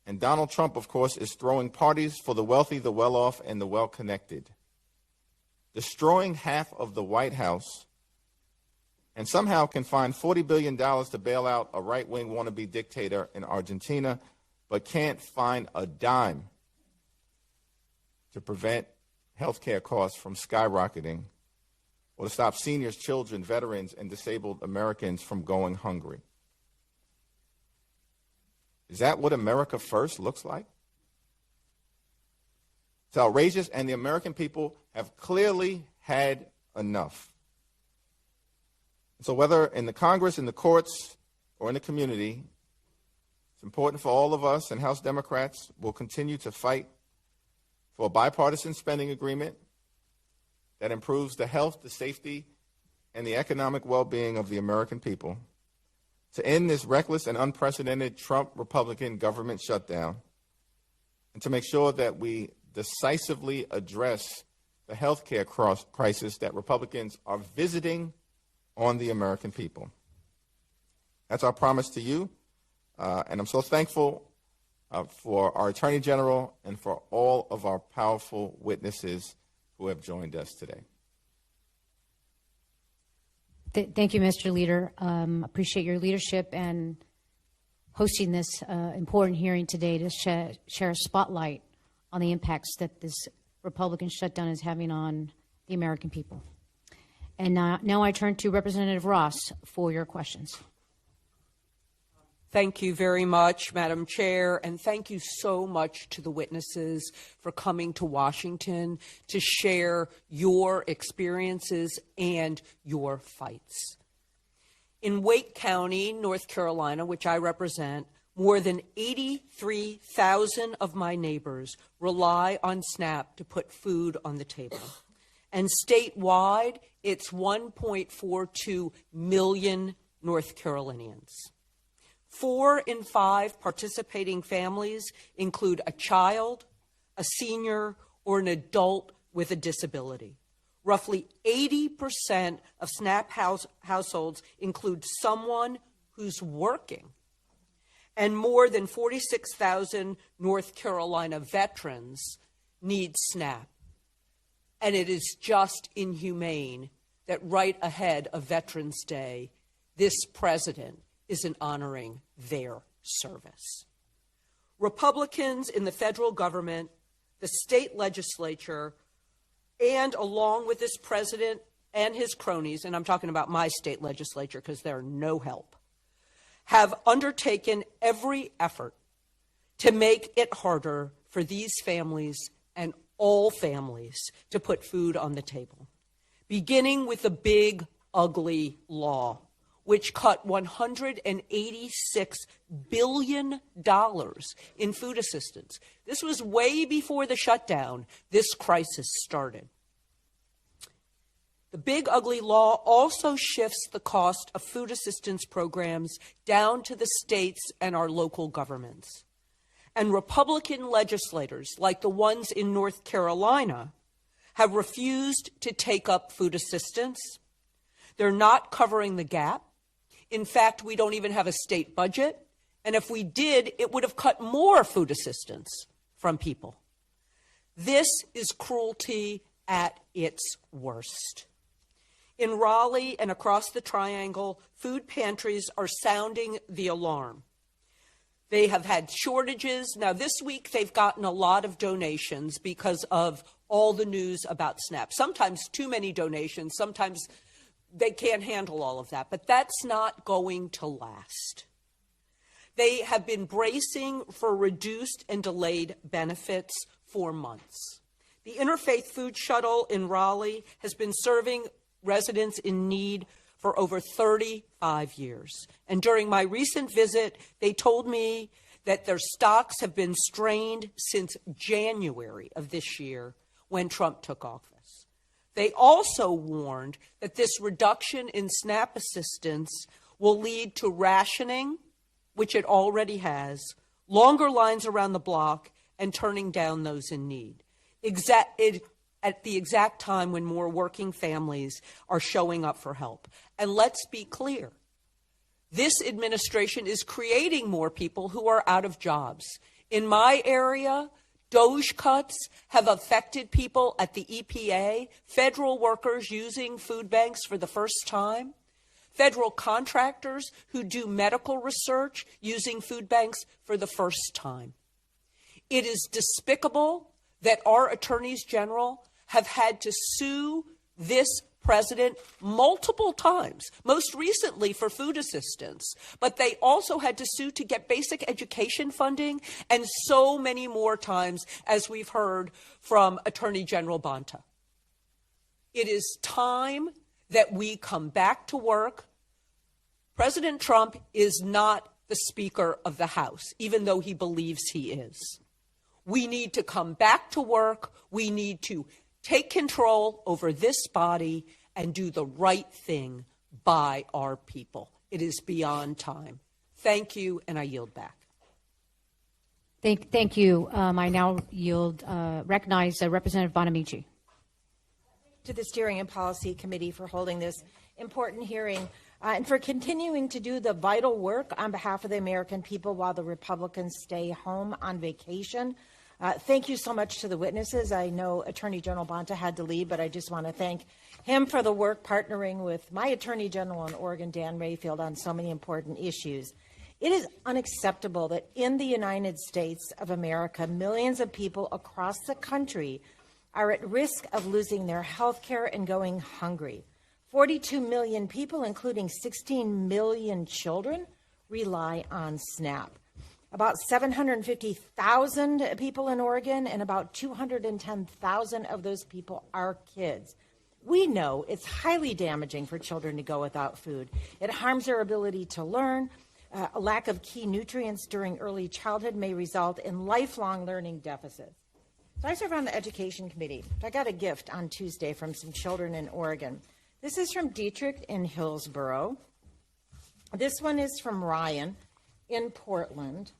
And Donald Trump, of course, is throwing parties for the wealthy, the well-off, and the well-connected, destroying half of the White House, and somehow can find $40 billion to bail out a right-wing wannabe dictator in Argentina, but can't find a dime to prevent health care costs from skyrocketing or to stop seniors, children, veterans, and disabled Americans from going hungry. Is that what America First looks like? It's outrageous, and the American people have clearly had enough. So whether in the Congress, in the courts, or in the community, it's important for all of us, and House Democrats will continue to fight for a bipartisan spending agreement that improves the health, the safety, and the economic well-being of the American people, to end this reckless and unprecedented Trump Republican government shutdown, and to make sure that we decisively address the health care crisis that Republicans are visiting on the American people. That's our promise to you, and I'm so thankful for our Attorney General and for all of our powerful witnesses who have joined us today. Thank you, Mr. Leader. Appreciate your leadership and hosting this important hearing today to share a spotlight on the impacts that this Republican shutdown is having on the American people. And now I turn to Representative Ross for your questions. Thank you very much, Madam Chair, and thank you so much to the witnesses for coming to Washington to share your experiences and your fights. In Wake County, North Carolina, which I represent, more than 83,000 of my neighbors rely on SNAP to put food on the table. And statewide, it's 1.42 million North Carolinians. 4 in 5 participating families include a child, a senior, or an adult with a disability. Roughly 80% of SNAP households include someone who's working. And more than 46,000 North Carolina veterans need SNAP. And it is just inhumane that right ahead of Veterans Day, this president isn't honoring their service. Republicans in the federal government, the state legislature, and along with this president and his cronies, and I'm talking about my state legislature because they're no help, have undertaken every effort to make it harder for these families and all families to put food on the table, beginning with the big, ugly law, which cut $186 billion in food assistance. This was way before the shutdown this crisis started. The big, ugly law also shifts the cost of food assistance programs down to the states and our local governments. And Republican legislators, like the ones in North Carolina, have refused to take up food assistance. They're not covering the gap. In fact, we don't even have a state budget. And if we did, it would have cut more food assistance from people. This is cruelty at its worst. In Raleigh and across the Triangle, food pantries are sounding the alarm. They have had shortages. Now, this week, they've gotten a lot of donations because of all the news about SNAP. Sometimes too many donations, sometimes they can't handle all of that, but that's not going to last. They have been bracing for reduced and delayed benefits for months. The Interfaith Food Shuttle in Raleigh has been serving residents in need for over 35 years. And during my recent visit, they told me that their stocks have been strained since January of this year when Trump took office. They also warned that this reduction in SNAP assistance will lead to rationing, which it already has, longer lines around the block, and turning down those in need. At the exact time when more working families are showing up for help. And let's be clear, this administration is creating more people who are out of jobs. In my area, DOGE cuts have affected people at the EPA, federal workers using food banks for the first time, federal contractors who do medical research using food banks for the first time. It is despicable that our attorneys general have had to sue this president multiple times, most recently for food assistance, but they also had to sue to get basic education funding, and so many more times, as we've heard from Attorney General Bonta. It is time that we come back to work. President Trump is not the Speaker of the House, even though he believes he is. We need to come back to work. We need to take control over this body and do the right thing by our people. It is beyond time. Thank you, and I yield back. Thank you. I now recognize Representative Bonamici. To the Steering and Policy Committee for holding this important hearing and for continuing to do the vital work on behalf of the American people while the Republicans stay home on vacation. Thank you so much to the witnesses. I know Attorney General Bonta had to leave, but I just want to thank him for the work partnering with my Attorney General in Oregon, Dan Rayfield, on so many important issues. It is unacceptable that in the United States of America, millions of people across the country are at risk of losing their health care and going hungry. 42 million people, including 16 million children, rely on SNAP. About 750,000 people in Oregon, and about 210,000 of those people are kids. We know it's highly damaging for children to go without food. It harms their ability to learn. A lack of key nutrients during early childhood may result in lifelong learning deficits. So I serve on the Education Committee. I got a gift on Tuesday from some children in Oregon. This is from Dietrich in Hillsboro. This one is from Ryan in Portland.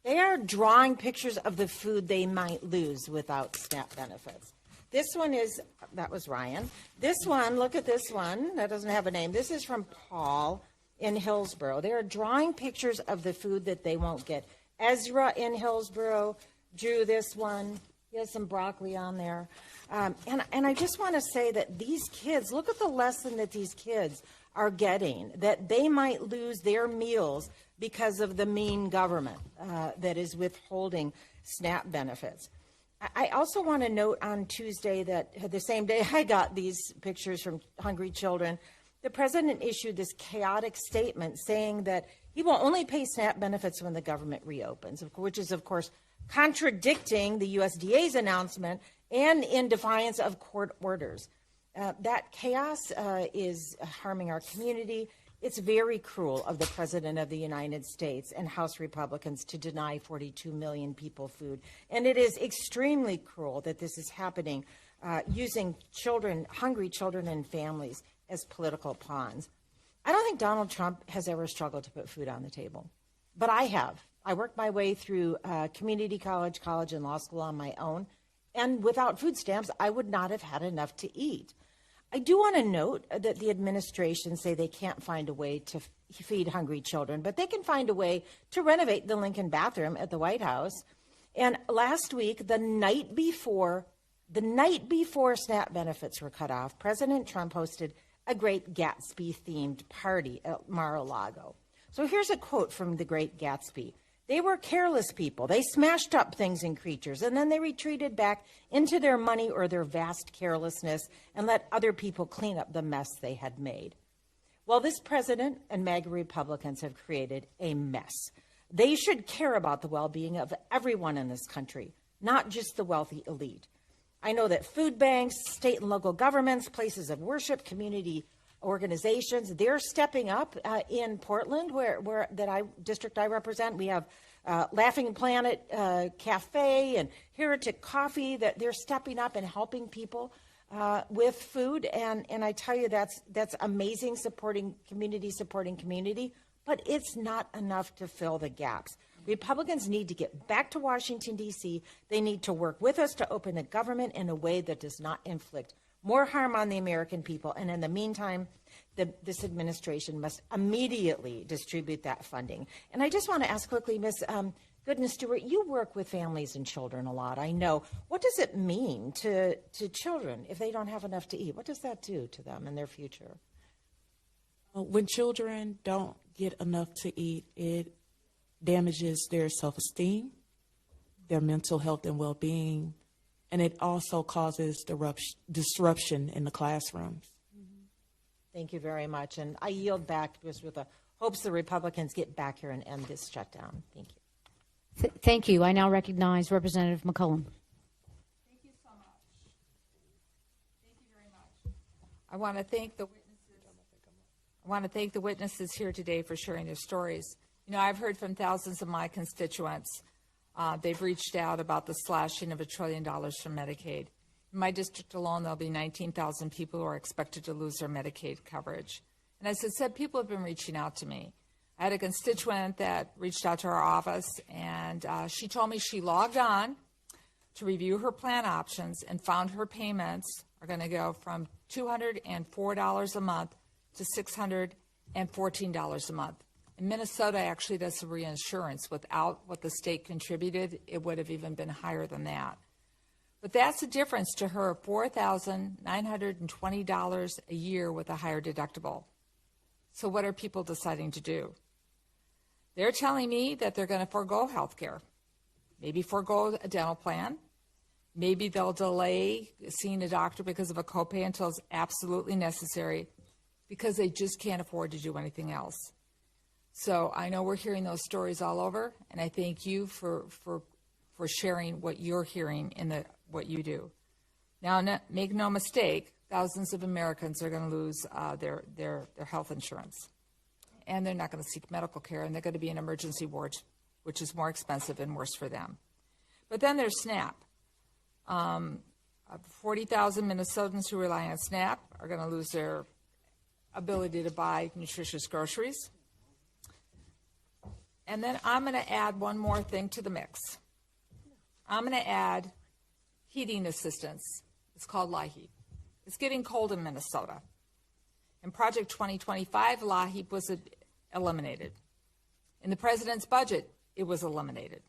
They are drawing pictures of the food they might lose without SNAP benefits. This one is, that was Ryan. This one, look at this one, that doesn't have a name. This is from Paul in Hillsboro. They are drawing pictures of the food that they won't get. Ezra in Hillsboro drew this one. He has some broccoli on there. And I just want to say that these kids, look at the lesson that these kids are getting, that they might lose their meals because of the mean government that is withholding SNAP benefits. I also want to note on Tuesday that the same day I got these pictures from hungry children, the president issued this chaotic statement saying that he will only pay SNAP benefits when the government reopens, which is, of course, contradicting the USDA's announcement and in defiance of court orders. That chaos is harming our community. It's very cruel of the President of the United States and House Republicans to deny 42 million people food. And it is extremely cruel that this is happening using children, hungry children and families as political pawns. I don't think Donald Trump has ever struggled to put food on the table, but I have. I worked my way through community college, and law school on my own, and without food stamps, I would not have had enough to eat. I do want to note that the administration say they can't find a way to feed hungry children, but they can find a way to renovate the Lincoln bathroom at the White House. And last week, the night before SNAP benefits were cut off, President Trump hosted a Great Gatsby-themed party at Mar-a-Lago. So here's a quote from the Great Gatsby. They were careless people. They smashed up things and creatures, and then they retreated back into their money or their vast carelessness and let other people clean up the mess they had made. Well, this president and MAGA Republicans have created a mess. They should care about the well-being of everyone in this country, not just the wealthy elite. I know that food banks, state and local governments, places of worship, community organizations, they're stepping up in Portland, where district I represent. We have Laughing Planet Cafe and Heretic Coffee, that they're stepping up and helping people with food. And I tell you, that's amazing, supporting community, but it's not enough to fill the gaps. Republicans need to get back to Washington, D.C. They need to work with us to open the government in a way that does not inflict more harm on the American people. And in the meantime, this administration must immediately distribute that funding. And I just want to ask quickly, Ms. Goodness Stewart, you work with families and children a lot, I know. What does it mean to children if they don't have enough to eat? What does that do to them and their future? When children don't get enough to eat, it damages their self-esteem, their mental health and well-being, and it also causes disruption in the classrooms. Thank you very much. And I yield back just with the hopes the Republicans get back here and end this shutdown. Thank you. Thank you. I now recognize Representative McCollum. Thank you so much. Thank you very much. I want to thank the witnesses here today for sharing their stories. You know, I've heard from thousands of my constituents. They've reached out about the slashing of $1 trillion from Medicaid. In my district alone, there'll be 19,000 people who are expected to lose their Medicaid coverage. And as I said, people have been reaching out to me. I had a constituent that reached out to our office, and she told me she logged on to review her plan options and found her payments are going to go from $204 a month to $614 a month. In Minnesota, actually, does some reinsurance. Without what the state contributed, it would have even been higher than that. But that's the difference to her of $4,920 a year with a higher deductible. So what are people deciding to do? They're telling me that they're going to forego health care, maybe forego a dental plan. Maybe they'll delay seeing a doctor because of a copay until it's absolutely necessary, because they just can't afford to do anything else. So I know we're hearing those stories all over, and I thank you for sharing what you're hearing in what you do. Now, make no mistake, thousands of Americans are going to lose their health insurance, and they're not going to seek medical care, and they're going to be in emergency wards, which is more expensive and worse for them. But then there's SNAP. 40,000 Minnesotans who rely on SNAP are going to lose their ability to buy nutritious groceries. And then I'm going to add one more thing to the mix. I'm going to add heating assistance. It's called LIHEAP. It's getting cold in Minnesota. In Project 2025, LIHEAP was eliminated. In the president's budget, it was eliminated.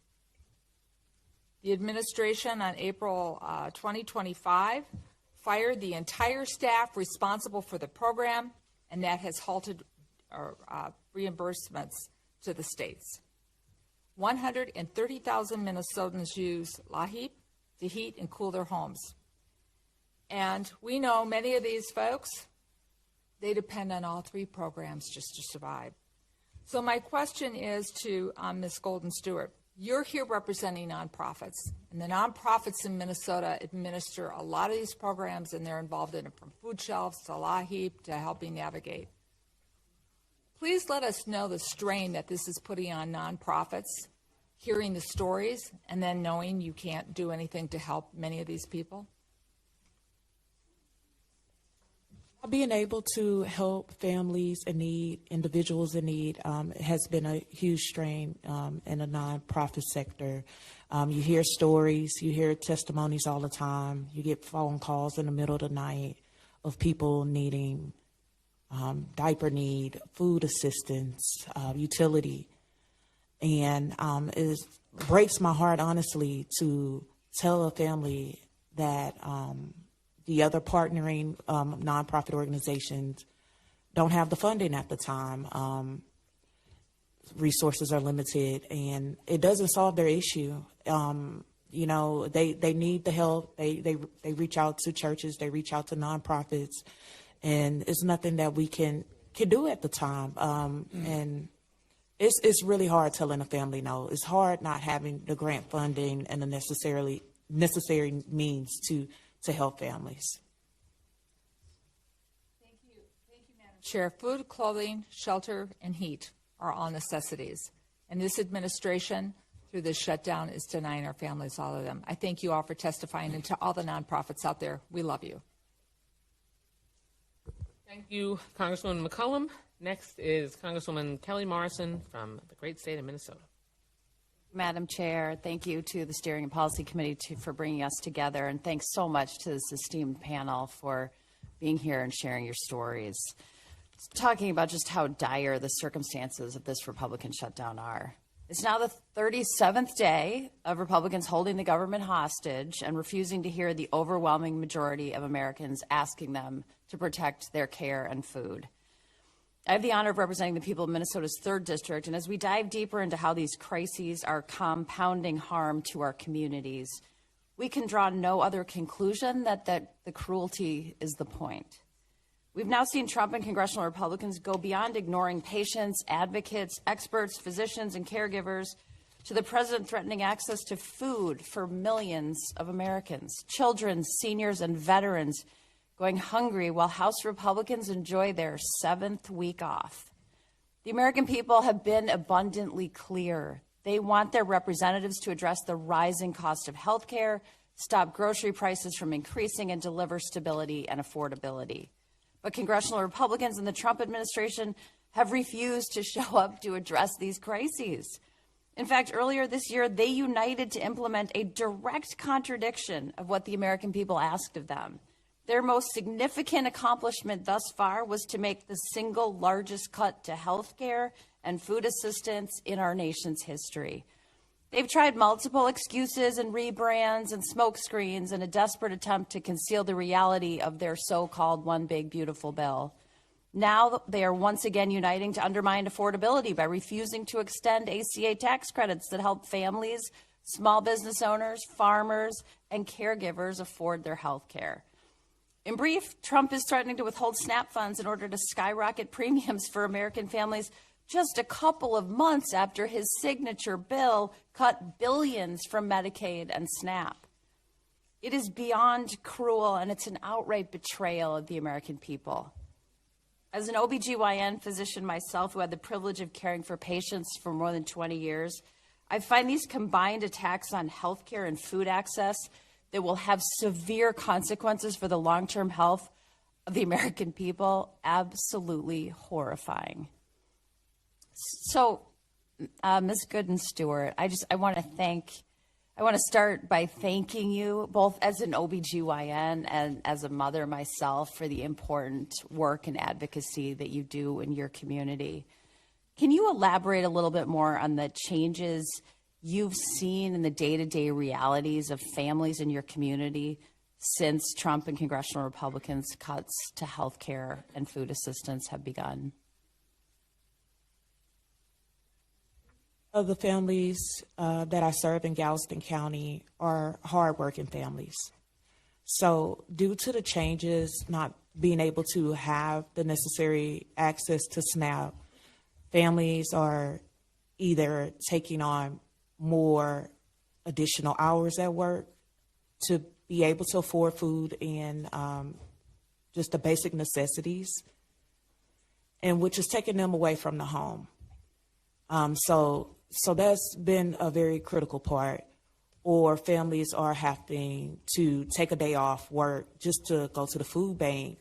The administration on April 2025 fired the entire staff responsible for the program, and that has halted reimbursements to the states. 130,000 Minnesotans use LIHEAP to heat and cool their homes. And we know many of these folks, they depend on all three programs just to survive. So my question is to Ms. Golden Stewart. You're here representing nonprofits, and the nonprofits in Minnesota administer a lot of these programs, and they're involved in it from food shelves to LIHEAP to helping navigate. Please let us know the strain that this is putting on nonprofits, hearing the stories, and then knowing you can't do anything to help many of these people. Being able to help families in need, individuals in need, has been a huge strain in the nonprofit sector. You hear stories, you hear testimonies all the time. You get phone calls in the middle of the night of people needing diaper need, food assistance, utility. And it breaks my heart, honestly, to tell a family that the other partnering nonprofit organizations don't have the funding at the time. Resources are limited, and it doesn't solve their issue. You know, they need the help. They reach out to churches, they reach out to nonprofits, and it's nothing that we can do at the time. And it's really hard telling a family no. It's hard not having the grant funding and the necessary means to help families. Thank you, Madam Chair. Food, clothing, shelter, and heat are all necessities. And this administration, through this shutdown, is denying our families all of them. I thank you all for testifying, and to all the nonprofits out there, we love you. Thank you, Congresswoman McCollum. Next is Congresswoman Kelly Morrison from the great state of Minnesota. Madam Chair, thank you to the Steering and Policy Committee for bringing us together, and thanks so much to this esteemed panel for being here and sharing your stories. Talking about just how dire the circumstances of this Republican shutdown are. It's now the 37th day of Republicans holding the government hostage and refusing to hear the overwhelming majority of Americans asking them to protect their care and food. I have the honor of representing the people of Minnesota's 3rd District, and as we dive deeper into how these crises are compounding harm to our communities, we can draw no other conclusion that the cruelty is the point. We've now seen Trump and congressional Republicans go beyond ignoring patients, advocates, experts, physicians, and caregivers to the president threatening access to food for millions of Americans, children, seniors, and veterans going hungry while House Republicans enjoy their 7th week off. The American people have been abundantly clear. They want their representatives to address the rising cost of health care, stop grocery prices from increasing, and deliver stability and affordability. But congressional Republicans and the Trump administration have refused to show up to address these crises. In fact, earlier this year, they united to implement a direct contradiction of what the American people asked of them. Their most significant accomplishment thus far was to make the single largest cut to health care and food assistance in our nation's history. They've tried multiple excuses and rebrands and smokescreens in a desperate attempt to conceal the reality of their so-called one big beautiful bill. Now they are once again uniting to undermine affordability by refusing to extend ACA tax credits that help families, small business owners, farmers, and caregivers afford their health care. In brief, Trump is threatening to withhold SNAP funds in order to skyrocket premiums for American families just a couple of months after his signature bill cut billions from Medicaid and SNAP. It is beyond cruel, and it's an outright betrayal of the American people. As an OBGYN physician myself who had the privilege of caring for patients for more than 20 years, I find these combined attacks on healthcare and food access that will have severe consequences for the long-term health of the American people absolutely horrifying. So, Ms. Gooden Stewart, I want to start by thanking you both as an OBGYN and as a mother myself for the important work and advocacy that you do in your community. Can you elaborate a little bit more on the changes you've seen in the day-to-day realities of families in your community since Trump and congressional Republicans' cuts to health care and food assistance have begun? Of the families that I serve in Galveston County are hardworking families. So due to the changes, not being able to have the necessary access to SNAP, families are either taking on more additional hours at work to be able to afford food and just the basic necessities, and which is taking them away from the home. So that's been a very critical part. Or families are having to take a day off work just to go to the food bank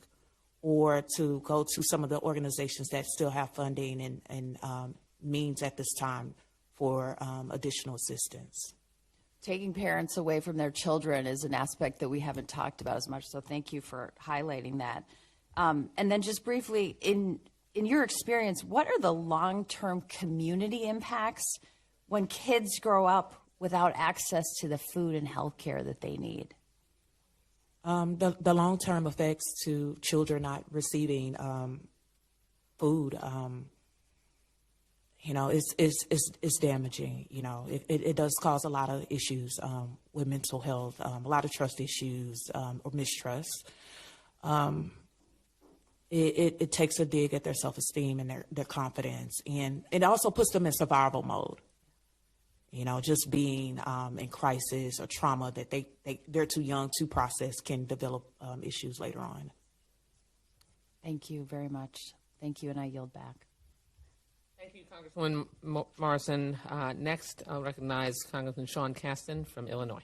or to go to some of the organizations that still have funding and means at this time for additional assistance. Taking parents away from their children is an aspect that we haven't talked about as much, so thank you for highlighting that. And then just briefly, in your experience, what are the long-term community impacts when kids grow up without access to the food and health care that they need? The long-term effects to children not receiving food, it's damaging. It does cause a lot of issues with mental health, a lot of trust issues or mistrust. It takes a dig at their self-esteem and their confidence, and it also puts them in survival mode. Just being in crisis or trauma that they're too young to process can develop issues later on. Thank you very much. Thank you, and I yield back. Thank you, Congresswoman Morrison. Next, I'll recognize Congressman Sean Casten from Illinois.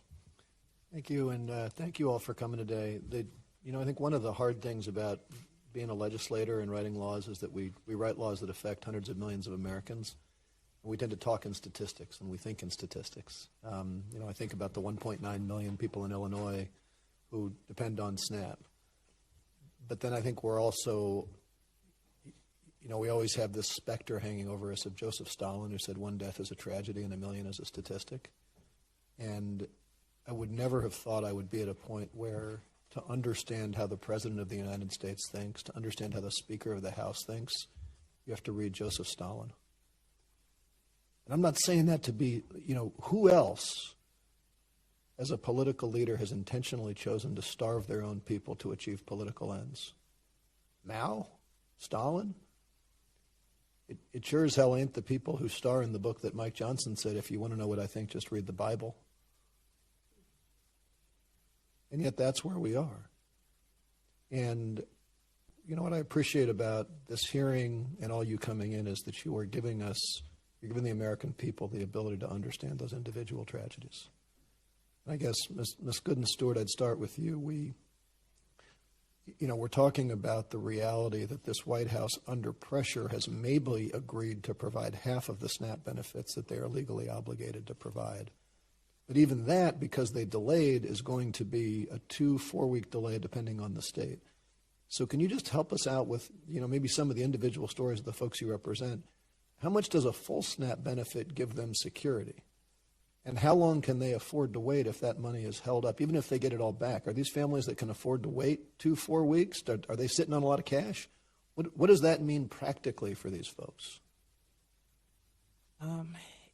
Thank you, and thank you all for coming today. I think one of the hard things about being a legislator and writing laws is that we write laws that affect hundreds of millions of Americans. We tend to talk in statistics, and we think in statistics. I think about the 1.9 million people in Illinois who depend on SNAP. But then I think we're also, we always have this specter hanging over us of Joseph Stalin, who said one death is a tragedy and a million is a statistic. And I would never have thought I would be at a point where to understand how the President of the United States thinks, to understand how the Speaker of the House thinks, you have to read Joseph Stalin. And I'm not saying that to be, who else as a political leader, has intentionally chosen to starve their own people to achieve political ends? Mao? Stalin? It sure as hell ain't the people who star in the book that Mike Johnson said, if you want to know what I think, just read the Bible. And yet that's where we are. And you know what I appreciate about this hearing and all you coming in is that you're giving the American people the ability to understand those individual tragedies. I guess, Ms. Gooden-Stewart, I'd start with you. We're talking about the reality that this White House, under pressure, has maybe agreed to provide half of the SNAP benefits that they are legally obligated to provide. But even that, because they delayed, is going to be a 2-4 week delay depending on the state. So can you just help us out with, maybe some of the individual stories of the folks you represent? How much does a full SNAP benefit give them security? And how long can they afford to wait if that money is held up, even if they get it all back? Are these families that can afford to wait 2-4 weeks? Are they sitting on a lot of cash? What does that mean practically for these folks?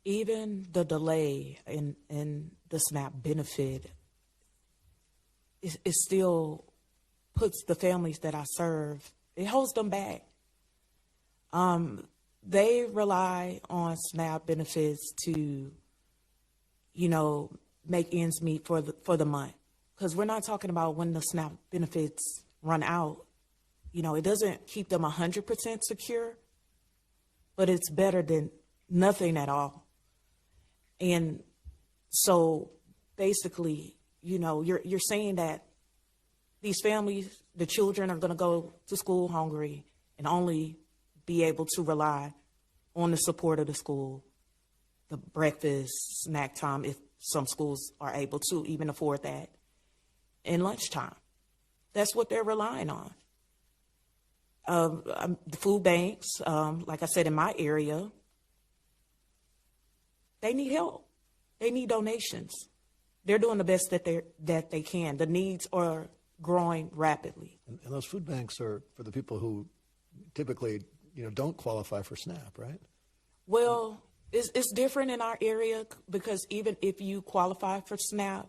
Even the delay in the SNAP benefit, it still puts the families that I serve, it holds them back. They rely on SNAP benefits to, make ends meet for the month. Because we're not talking about when the SNAP benefits run out. It doesn't keep them 100% secure, but it's better than nothing at all. And so basically, you're saying that these families, the children are going to go to school hungry and only be able to rely on the support of the school, the breakfast, snack time, if some schools are able to even afford that, and lunchtime. That's what they're relying on. The food banks, like I said, in my area, they need help. They need donations. They're doing the best that they can. The needs are growing rapidly. And those food banks are for the people who typically, don't qualify for SNAP, right? Well, it's different in our area because even if you qualify for SNAP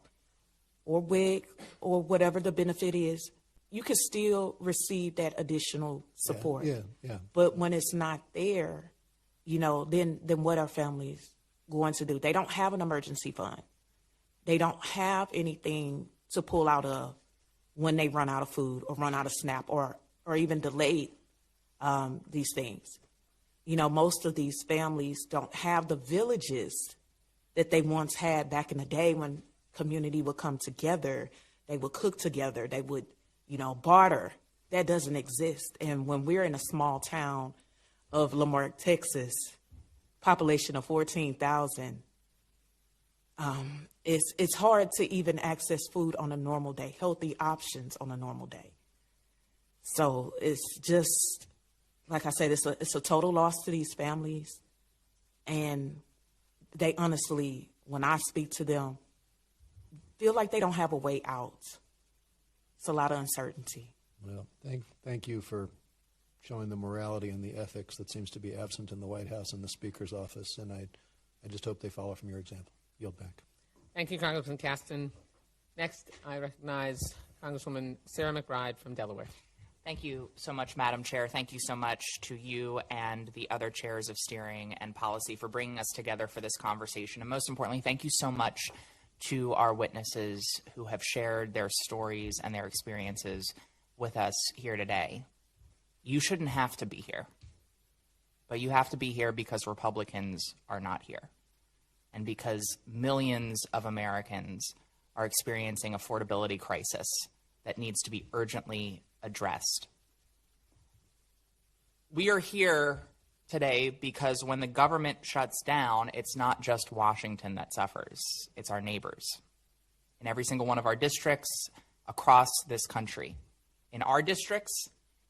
or WIC or whatever the benefit is, you can still receive that additional support. Yeah. But when it's not there, then what are families going to do? They don't have an emergency fund. They don't have anything to pull out of when they run out of food or run out of SNAP or even delayed these things. Most of these families don't have the villages that they once had back in the day when community would come together. They would cook together. They would, barter. That doesn't exist. And when we're in a small town of Lamarck, Texas, population of 14,000, it's hard to even access food on a normal day, healthy options on a normal day. So it's just, like I said, it's a total loss to these families. And they honestly, when I speak to them, feel like they don't have a way out. It's a lot of uncertainty. Well, thank you for showing the morality and the ethics that seems to be absent in the White House and the Speaker's office. And I just hope they follow from your example. Yield back. Thank you, Congressman Caston. Next, I recognize Congresswoman Sarah McBride from Delaware. Thank you so much, Madam Chair. Thank you so much to you and the other chairs of steering and policy for bringing us together for this conversation. And most importantly, thank you so much to our witnesses who have shared their stories and their experiences with us here today. You shouldn't have to be here, but you have to be here because Republicans are not here and because millions of Americans are experiencing affordability crisis that needs to be urgently addressed. We are here today because when the government shuts down, it's not just Washington that suffers, it's our neighbors. In every single one of our districts across this country, in our districts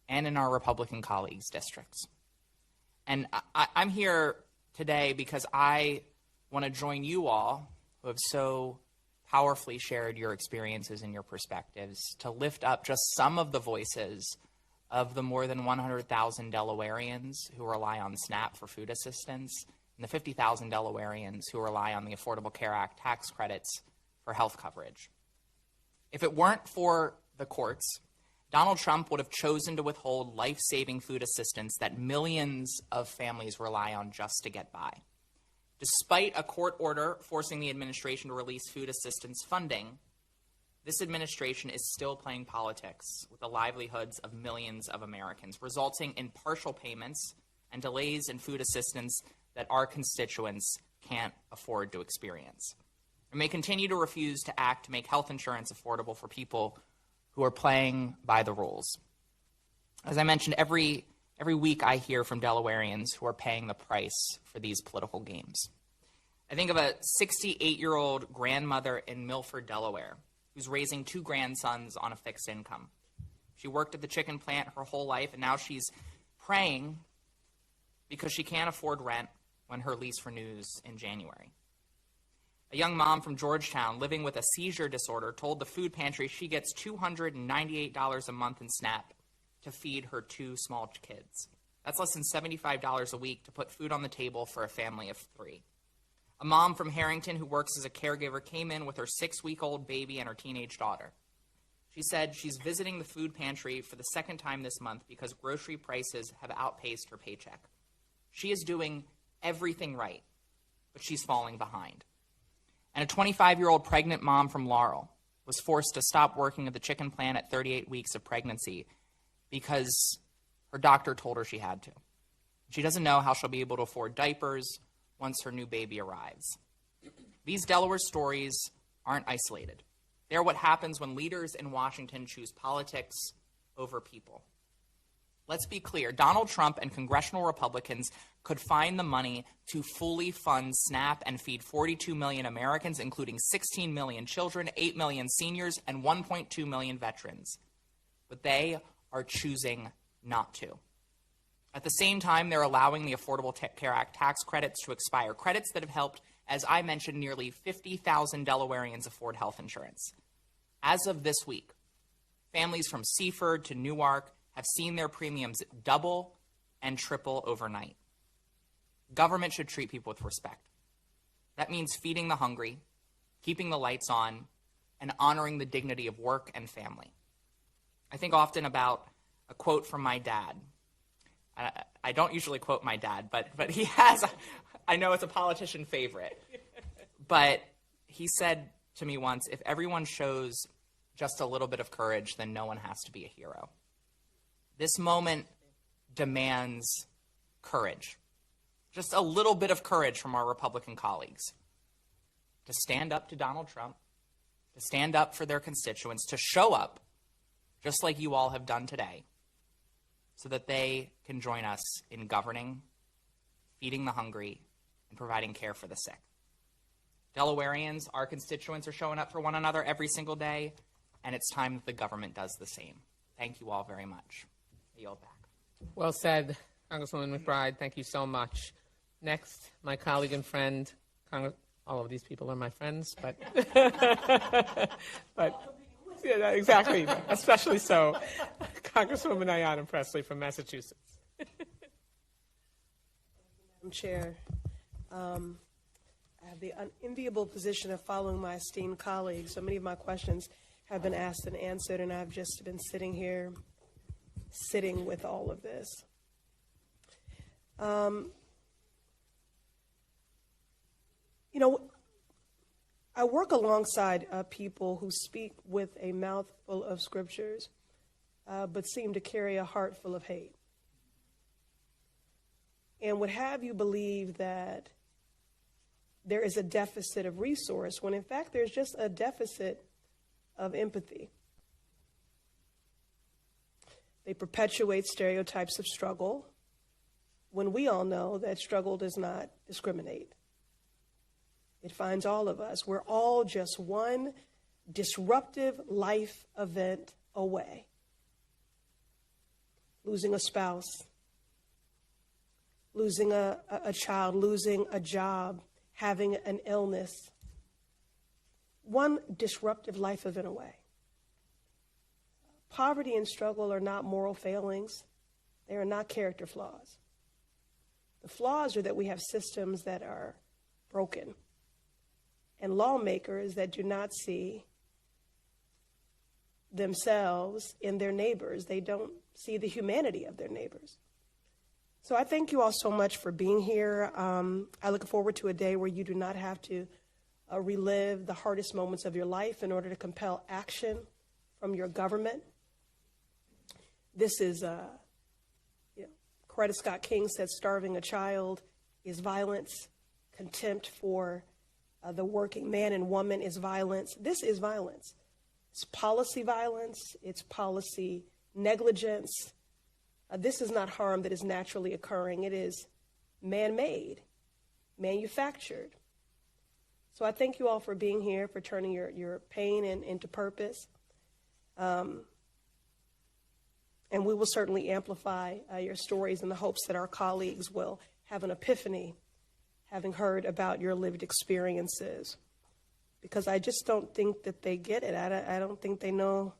and in our Republican colleagues' districts. And I'm here today because I want to join you all who have so powerfully shared your experiences and your perspectives to lift up just some of the voices of the more than 100,000 Delawareans who rely on SNAP for food assistance and the 50,000 Delawareans who rely on the Affordable Care Act tax credits for health coverage. If it weren't for the courts, Donald Trump would have chosen to withhold life-saving food assistance that millions of families rely on just to get by. Despite a court order forcing the administration to release food assistance funding, this administration is still playing politics with the livelihoods of millions of Americans, resulting in partial payments and delays in food assistance that our constituents can't afford to experience. It may continue to refuse to act to make health insurance affordable for people who are playing by the rules. As I mentioned, every week I hear from Delawareans who are paying the price for these political games. I think of a 68-year-old grandmother in Milford, Delaware, who's raising 2 grandsons on a fixed income. She worked at the chicken plant her whole life, and now she's praying because she can't afford rent when her lease renews in January. A young mom from Georgetown living with a seizure disorder told the food pantry she gets $298 a month in SNAP to feed her 2 small kids. That's less than $75 a week to put food on the table for a family of 3. A mom from Harrington who works as a caregiver came in with her 6-week-old baby and her teenage daughter. She said she's visiting the food pantry for the 2nd time this month because grocery prices have outpaced her paycheck. She is doing everything right, but she's falling behind. And a 25-year-old pregnant mom from Laurel was forced to stop working at the chicken plant at 38 weeks of pregnancy because her doctor told her she had to. She doesn't know how she'll be able to afford diapers once her new baby arrives. These Delaware stories aren't isolated. They're what happens when leaders in Washington choose politics over people. Let's be clear, Donald Trump and congressional Republicans could find the money to fully fund SNAP and feed 42 million Americans, including 16 million children, 8 million seniors, and 1.2 million veterans. But they are choosing not to. At the same time, they're allowing the Affordable Care Act tax credits to expire, credits that have helped, as I mentioned, nearly 50,000 Delawareans afford health insurance. As of this week, families from Seaford to Newark have seen their premiums double and triple overnight. Government should treat people with respect. That means feeding the hungry, keeping the lights on, and honoring the dignity of work and family. I think often about a quote from my dad. I don't usually quote my dad, but he has, I know it's a politician favorite, but he said to me once, if everyone shows just a little bit of courage, then no one has to be a hero. This moment demands courage, just a little bit of courage from our Republican colleagues to stand up to Donald Trump, to stand up for their constituents, to show up just like you all have done today, so that they can join us in governing, feeding the hungry, and providing care for the sick. Delawareans, our constituents, are showing up for one another every single day, and it's time that the government does the same. Thank you all very much. I yield back. Well said, Congresswoman McBride. Thank you so much. Next, my colleague and friend, all of these people are my friends, but yeah, exactly, especially so, Congresswoman Ayanna Pressley from Massachusetts. Madam Chair, I have the unenviable position of following my esteemed colleagues. So many of my questions have been asked and answered, and I've just been sitting here, sitting with all of this. You know, I work alongside people who speak with a mouth full of scriptures, but seem to carry a heart full of hate, and would have you believe that there is a deficit of resource when in fact there's just a deficit of empathy. They perpetuate stereotypes of struggle when we all know that struggle does not discriminate. It finds all of us. We're all just one disruptive life event away. Losing a spouse, losing a child, losing a job, having an illness. One disruptive life event away. Poverty and struggle are not moral failings. They are not character flaws. The flaws are that we have systems that are broken and lawmakers that do not see themselves in their neighbors. They don't see the humanity of their neighbors. So I thank you all so much for being here. I look forward to a day where you do not have to relive the hardest moments of your life in order to compel action from your government. This is, Coretta Scott King said, starving a child is violence. Contempt for the working man and woman is violence. This is violence. It's policy violence. It's policy negligence. This is not harm that is naturally occurring. It is man-made, manufactured. So I thank you all for being here, for turning your pain into purpose. And we will certainly amplify your stories in the hopes that our colleagues will have an epiphany, having heard about your lived experiences. Because I just don't think that they get it. I don't think they know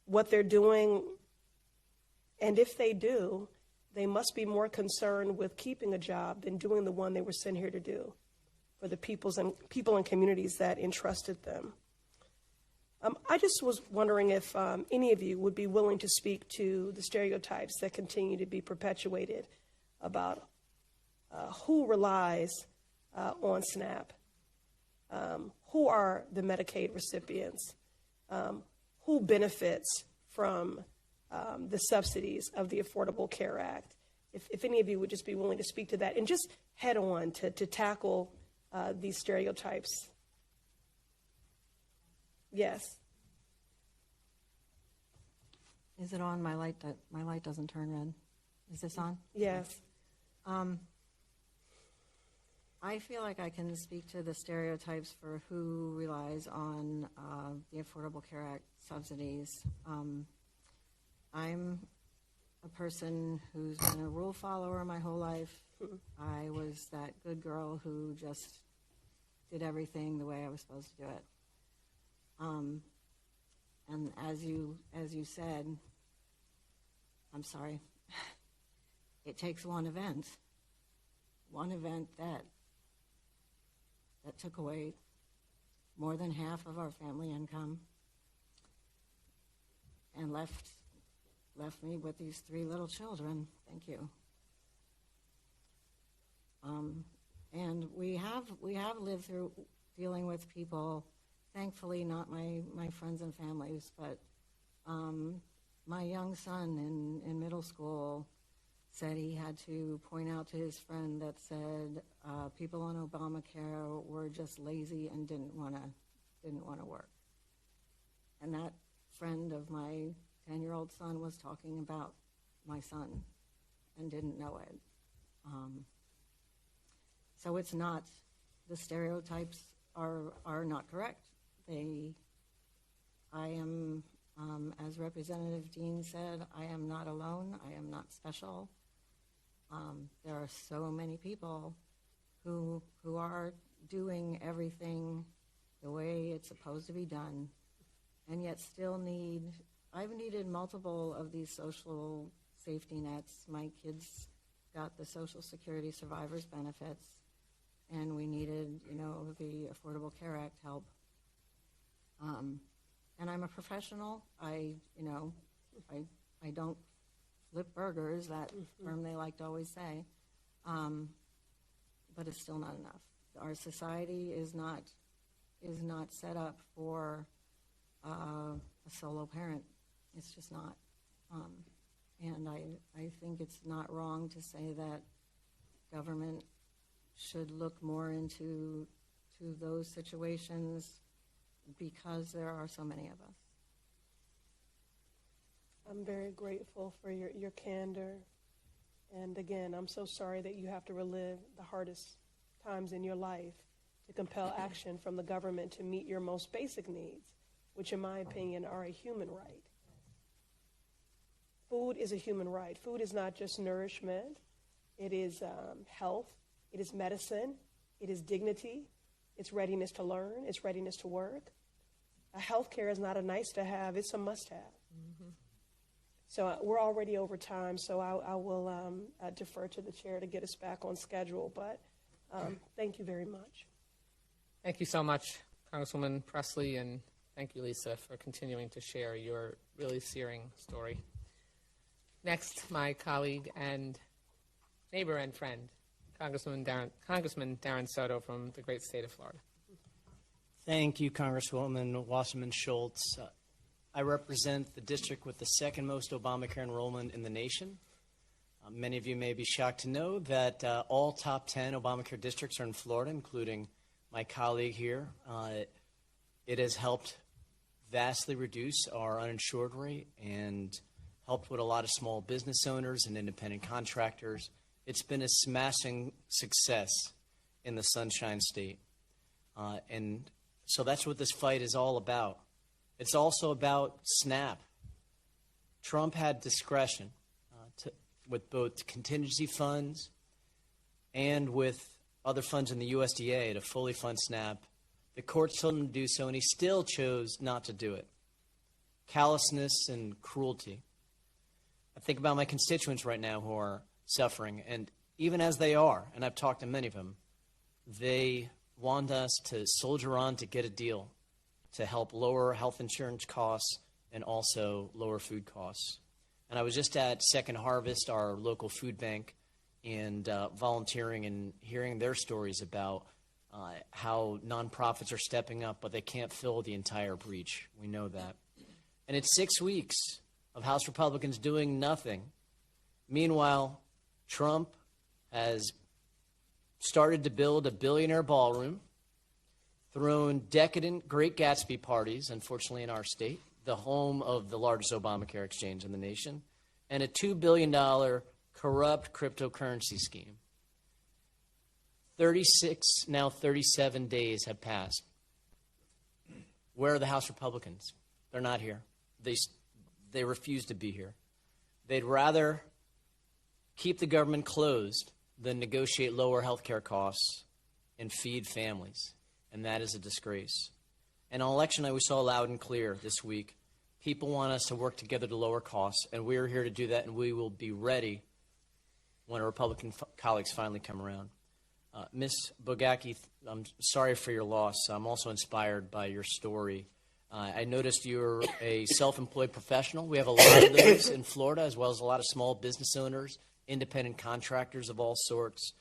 what they're doing. And if they do, they must be more concerned with keeping a job than doing the one they were sent here to do for the people and communities that entrusted them. I just was wondering if any of you would be willing to speak to the stereotypes that continue to be perpetuated about who relies on SNAP, who are the Medicaid recipients, who benefits from the subsidies of the Affordable Care Act. If any of you would just be willing to speak to that and just head on to tackle these stereotypes. Yes. Is it on? My light doesn't turn red. Is this on? Yes. I feel like I can speak to the stereotypes for who relies on the Affordable Care Act subsidies. I'm a person who's been a rule follower my whole life. I was that good girl who just did everything the way I was supposed to do it. And as you said, I'm sorry, it takes one event that took away more than half of our family income and left me with these 3 little children. Thank you. And we have lived through dealing with people, thankfully not my friends and families, but my young son in middle school said he had to point out to his friend that said people on Obamacare were just lazy and didn't want to work. And that friend of my 10-year-old son was talking about my son and didn't know it. So it's not, the stereotypes are not correct. I am, as Representative Dean said, I am not alone. I am not special. There are so many people who are doing everything the way it's supposed to be done, and yet still I've needed multiple of these social safety nets. My kids got the Social Security survivors benefits, and we needed, the Affordable Care Act help. And I'm a professional. I don't flip burgers, that term they like to always say, but it's still not enough. Our society is not set up for a solo parent. It's just not. And I think it's not wrong to say that government should look more into those situations because there are so many of us. I'm very grateful for your candor. And again, I'm so sorry that you have to relive the hardest times in your life to compel action from the government to meet your most basic needs, which in my opinion are a human right. Food is a human right. Food is not just nourishment. It is health. It is medicine. It is dignity. It's readiness to learn. It's readiness to work. Health care is not a nice to have. It's a must have. Mm-hmm. So we're already over time, so I will defer to the chair to get us back on schedule. But thank you very much. Thank you so much, Congresswoman Presley, and thank you, Lisa, for continuing to share your really searing story. Next, my colleague and neighbor and friend, Congressman Darren Soto from the great state of Florida. Thank you, Congresswoman Wasserman Schultz. I represent the district with the second most Obamacare enrollment in the nation. Many of you may be shocked to know that all top 10 Obamacare districts are in Florida, including my colleague here. It has helped vastly reduce our uninsured rate and helped with a lot of small business owners and independent contractors. It's been a smashing success in the Sunshine State. And so that's what this fight is all about. It's also about SNAP. Trump had discretion with both contingency funds and with other funds in the USDA to fully fund SNAP. The courts told him to do so, and he still chose not to do it. Callousness and cruelty. I think about my constituents right now who are suffering, and even as they are, and I've talked to many of them, they want us to soldier on to get a deal to help lower health insurance costs and also lower food costs. And I was just at Second Harvest, our local food bank, and volunteering and hearing their stories about how nonprofits are stepping up, but they can't fill the entire breach. We know that. And it's 6 weeks of House Republicans doing nothing. Meanwhile, Trump has started to build a billionaire ballroom, thrown decadent Great Gatsby parties, unfortunately in our state, the home of the largest Obamacare exchange in the nation, and a $2 billion corrupt cryptocurrency scheme. 37 days have passed. Where are the House Republicans? They're not here. They refuse to be here. They'd rather keep the government closed than negotiate lower health care costs and feed families. And that is a disgrace. And on election night, we saw loud and clear this week, people want us to work together to lower costs, and we're here to do that, and we will be ready when our Republican colleagues finally come around. Ms. Bogaki, I'm sorry for your loss. I'm also inspired by your story. I noticed you're a self-employed professional. We have a lot of those in Florida, as well as a lot of small business owners, independent contractors of all sorts.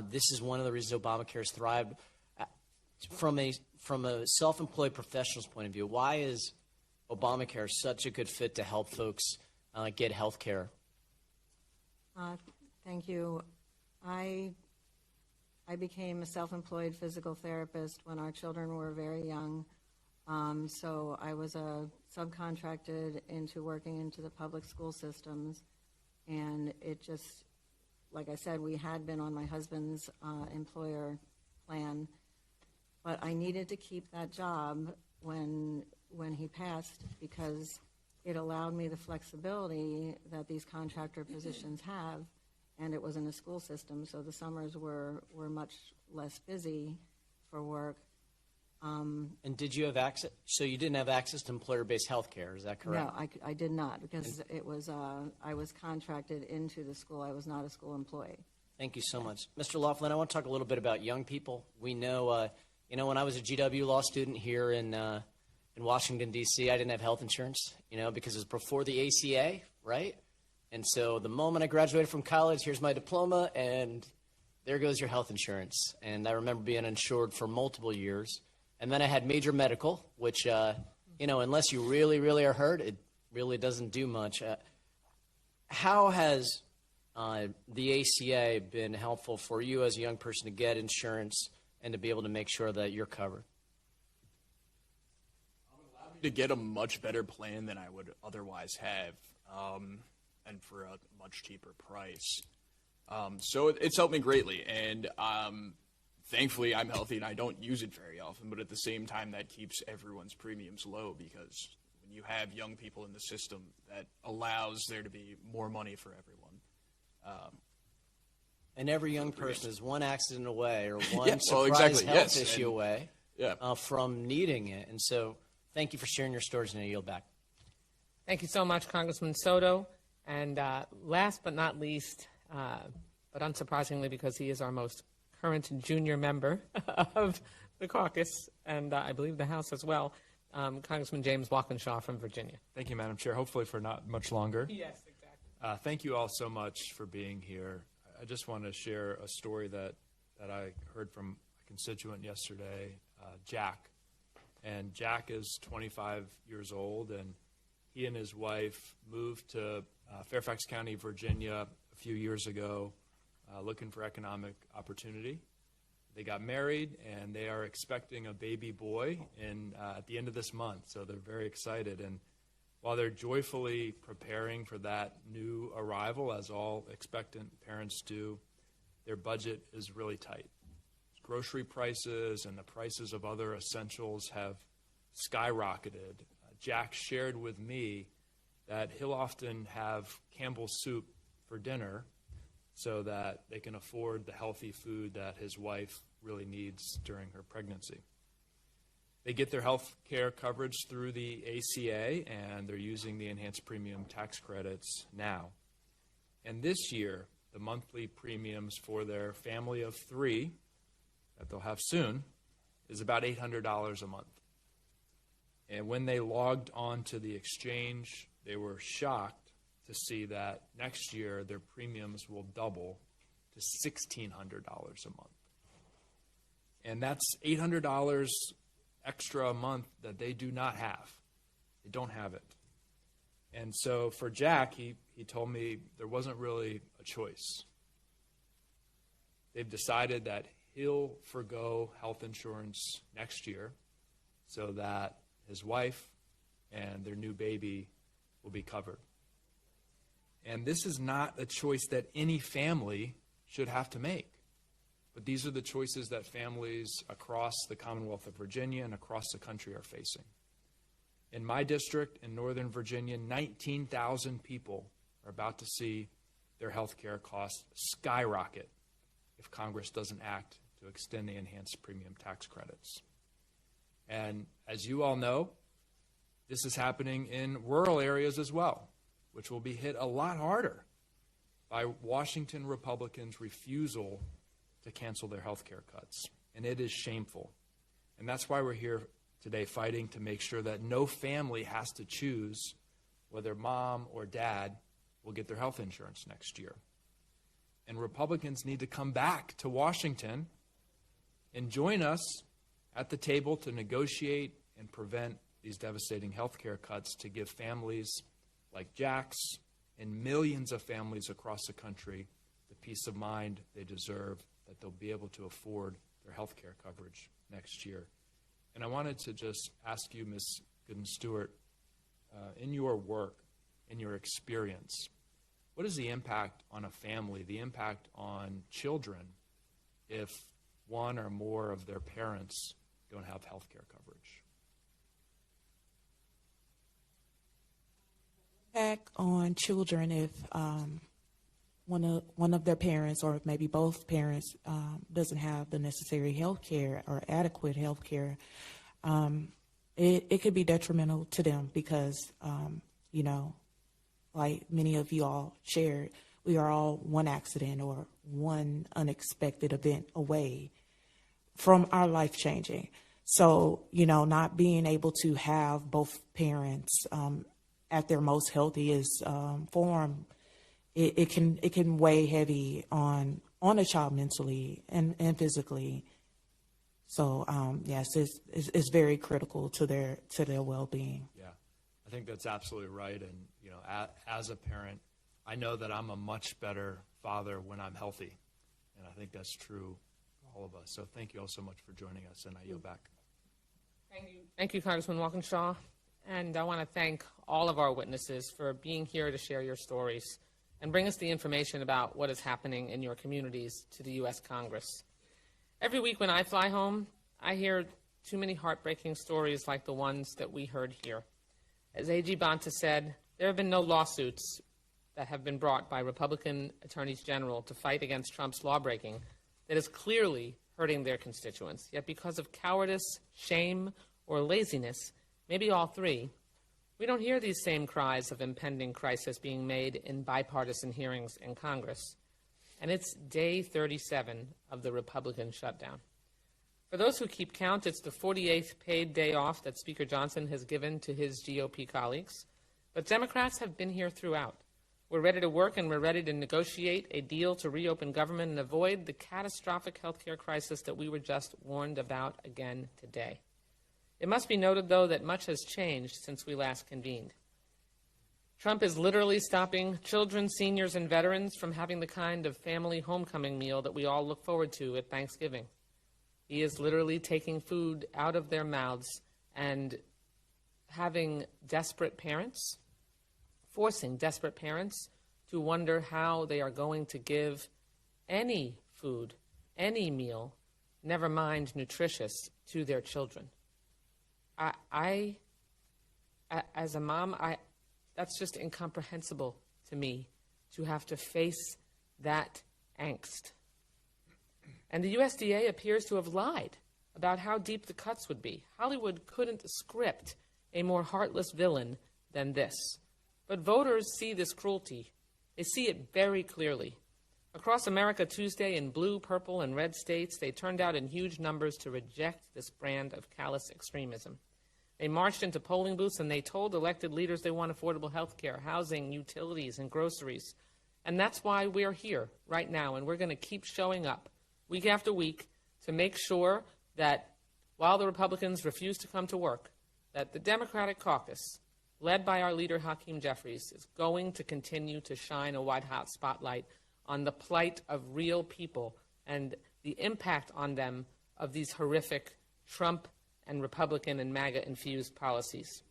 This is one of the reasons Obamacare has thrived. From a self-employed professional's point of view, why is Obamacare such a good fit to help folks get health care? Thank you. I became a self-employed physical therapist when our children were very young. So I was subcontracted into working into the public school systems. And it just, like I said, we had been on my husband's employer plan. But I needed to keep that job when he passed because it allowed me the flexibility that these contractor positions have, and it was in a school system, so the summers were much less busy for work. And did you have access? So you didn't have access to employer-based health care, is that correct? No, I did not because it was I was contracted into the school. I was not a school employee. Thank you so much. Mr. Laughlin, I want to talk a little bit about young people. We know, when I was a GW law student here in Washington, D.C., I didn't have health insurance, because it was before the ACA, right? And so the moment I graduated from college, here's my diploma, and there goes your health insurance. And I remember being insured for multiple years. And then I had major medical, which, unless you really, really are hurt, it really doesn't do much. How has the ACA been helpful for you as a young person to get insurance and to be able to make sure that you're covered? To get a much better plan than I would otherwise have, and for a much cheaper price. So it's helped me greatly, and thankfully I'm healthy and I don't use it very often, but at the same time that keeps everyone's premiums low because when you have young people in the system, that allows there to be more money for everyone. And every young person is one accident away or one Yeah, surprise health yes. issue And- away Yeah. from needing it. And so thank you for sharing your stories, and I yield back. Thank you so much, Congressman Soto. And last but not least, but unsurprisingly because he is our most current junior member of the caucus, and I believe the House as well, Congressman James Walkinshaw from Virginia. Thank you, Madam Chair. Hopefully for not much longer. Yes, exactly. Thank you all so much for being here. I just want to share a story that I heard from a constituent yesterday, Jack. And Jack is 25 years old, and he and his wife moved to Fairfax County, Virginia a few years ago, looking for economic opportunity. They got married, and they are expecting a baby boy at the end of this month, so they're very excited. And while they're joyfully preparing for that new arrival, as all expectant parents do, their budget is really tight. Grocery prices and the prices of other essentials have skyrocketed. Jack shared with me that he'll often have Campbell's soup for dinner so that they can afford the healthy food that his wife really needs during her pregnancy. They get their health care coverage through the ACA, and they're using the enhanced premium tax credits now. And this year, the monthly premiums for their family of 3 that they'll have soon is about $800 a month. And when they logged on to the exchange, they were shocked to see that next year their premiums will double to $1,600 a month. And that's $800 extra a month that they do not have. They don't have it. And so for Jack, he told me there wasn't really a choice. They've decided that he'll forgo health insurance next year so that his wife and their new baby will be covered. And this is not a choice that any family should have to make. But these are the choices that families across the Commonwealth of Virginia and across the country are facing. In my district in Northern Virginia, 19,000 people are about to see their health care costs skyrocket if Congress doesn't act to extend the enhanced premium tax credits. And as you all know, this is happening in rural areas as well, which will be hit a lot harder by Washington Republicans' refusal to cancel their health care cuts. And it is shameful. And that's why we're here today fighting to make sure that no family has to choose whether mom or dad will get their health insurance next year. And Republicans need to come back to Washington and join us at the table to negotiate and prevent these devastating health care cuts to give families like Jack's and millions of families across the country the peace of mind they deserve, that they'll be able to afford their health care coverage next year. And I wanted to just ask you, Ms. Gooden-Stewart, in your work, in your experience, what is the impact on a family, the impact on children, if one or more of their parents don't have health care coverage? Impact on children if one of their parents or maybe both parents doesn't have the necessary health care or adequate health care, it could be detrimental to them because, like many of you all shared, we are all one accident or one unexpected event away from our life changing. So, not being able to have both parents at their most healthiest form, it can weigh heavy on a child mentally and physically. So yes, it's very critical to their well-being. Yeah, I think that's absolutely right. And as a parent, I know that I'm a much better father when I'm healthy, and I think that's true for all of us. So thank you all so much for joining us, and I yield back. Thank you, Congressman Walkinshaw. And I want to thank all of our witnesses for being here to share your stories and bring us the information about what is happening in your communities to the U.S. Congress. Every week when I fly home, I hear too many heartbreaking stories like the ones that we heard here. As AG Bonta said, there have been no lawsuits that have been brought by Republican attorneys general to fight against Trump's lawbreaking that is clearly hurting their constituents. Yet because of cowardice, shame, or laziness, maybe all three, we don't hear these same cries of impending crisis being made in bipartisan hearings in Congress. And it's day 37 of the Republican shutdown. For those who keep count, it's the 48th paid day off that Speaker Johnson has given to his GOP colleagues. But Democrats have been here throughout. We're ready to work and we're ready to negotiate a deal to reopen government and avoid the catastrophic health care crisis that we were just warned about again today. It must be noted, though, that much has changed since we last convened. Trump is literally stopping children, seniors, and veterans from having the kind of family homecoming meal that we all look forward to at Thanksgiving. He is literally taking food out of their mouths and having desperate parents, forcing desperate parents to wonder how they are going to give any food, any meal, never mind nutritious, to their children. As a mom, that's just incomprehensible to me, to have to face that angst. And the USDA appears to have lied about how deep the cuts would be. Hollywood couldn't script a more heartless villain than this. But voters see this cruelty. They see it very clearly. Across America Tuesday, in blue, purple, and red states, they turned out in huge numbers to reject this brand of callous extremism. They marched into polling booths and they told elected leaders they want affordable health care, housing, utilities, and groceries. And that's why we're here right now, and we're going to keep showing up week after week to make sure that while the Republicans refuse to come to work, that the Democratic caucus, led by our leader Hakeem Jeffries, is going to continue to shine a white-hot spotlight on the plight of real people and the impact on them of these horrific Trump and Republican and MAGA-infused policies.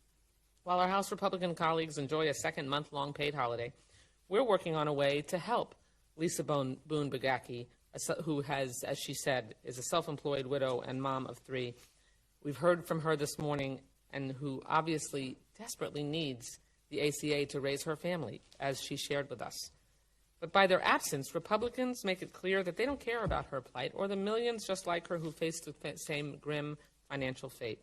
While our House Republican colleagues enjoy a second month-long paid holiday, we're working on a way to help Lisa Bogaki, who has, as she said, is a self-employed widow and mom of 3. We've heard from her this morning, and who obviously desperately needs the ACA to raise her family, as she shared with us. But by their absence, Republicans make it clear that they don't care about her plight or the millions just like her who face the same grim financial fate.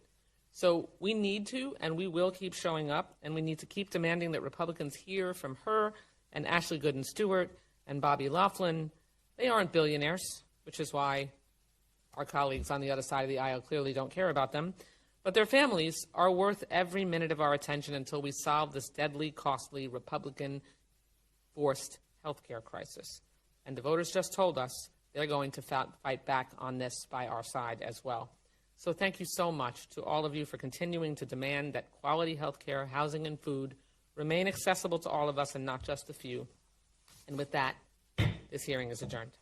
So we need to, and we will keep showing up, and we need to keep demanding that Republicans hear from her and Ashley Stewart and Bobby Laughlin. They aren't billionaires, which is why our colleagues on the other side of the aisle clearly don't care about them. But their families are worth every minute of our attention until we solve this deadly, costly, Republican-forced health care crisis. And the voters just told us they're going to fight back on this by our side as well. So thank you so much to all of you for continuing to demand that quality health care, housing, and food remain accessible to all of us and not just a few. And with that, this hearing is adjourned.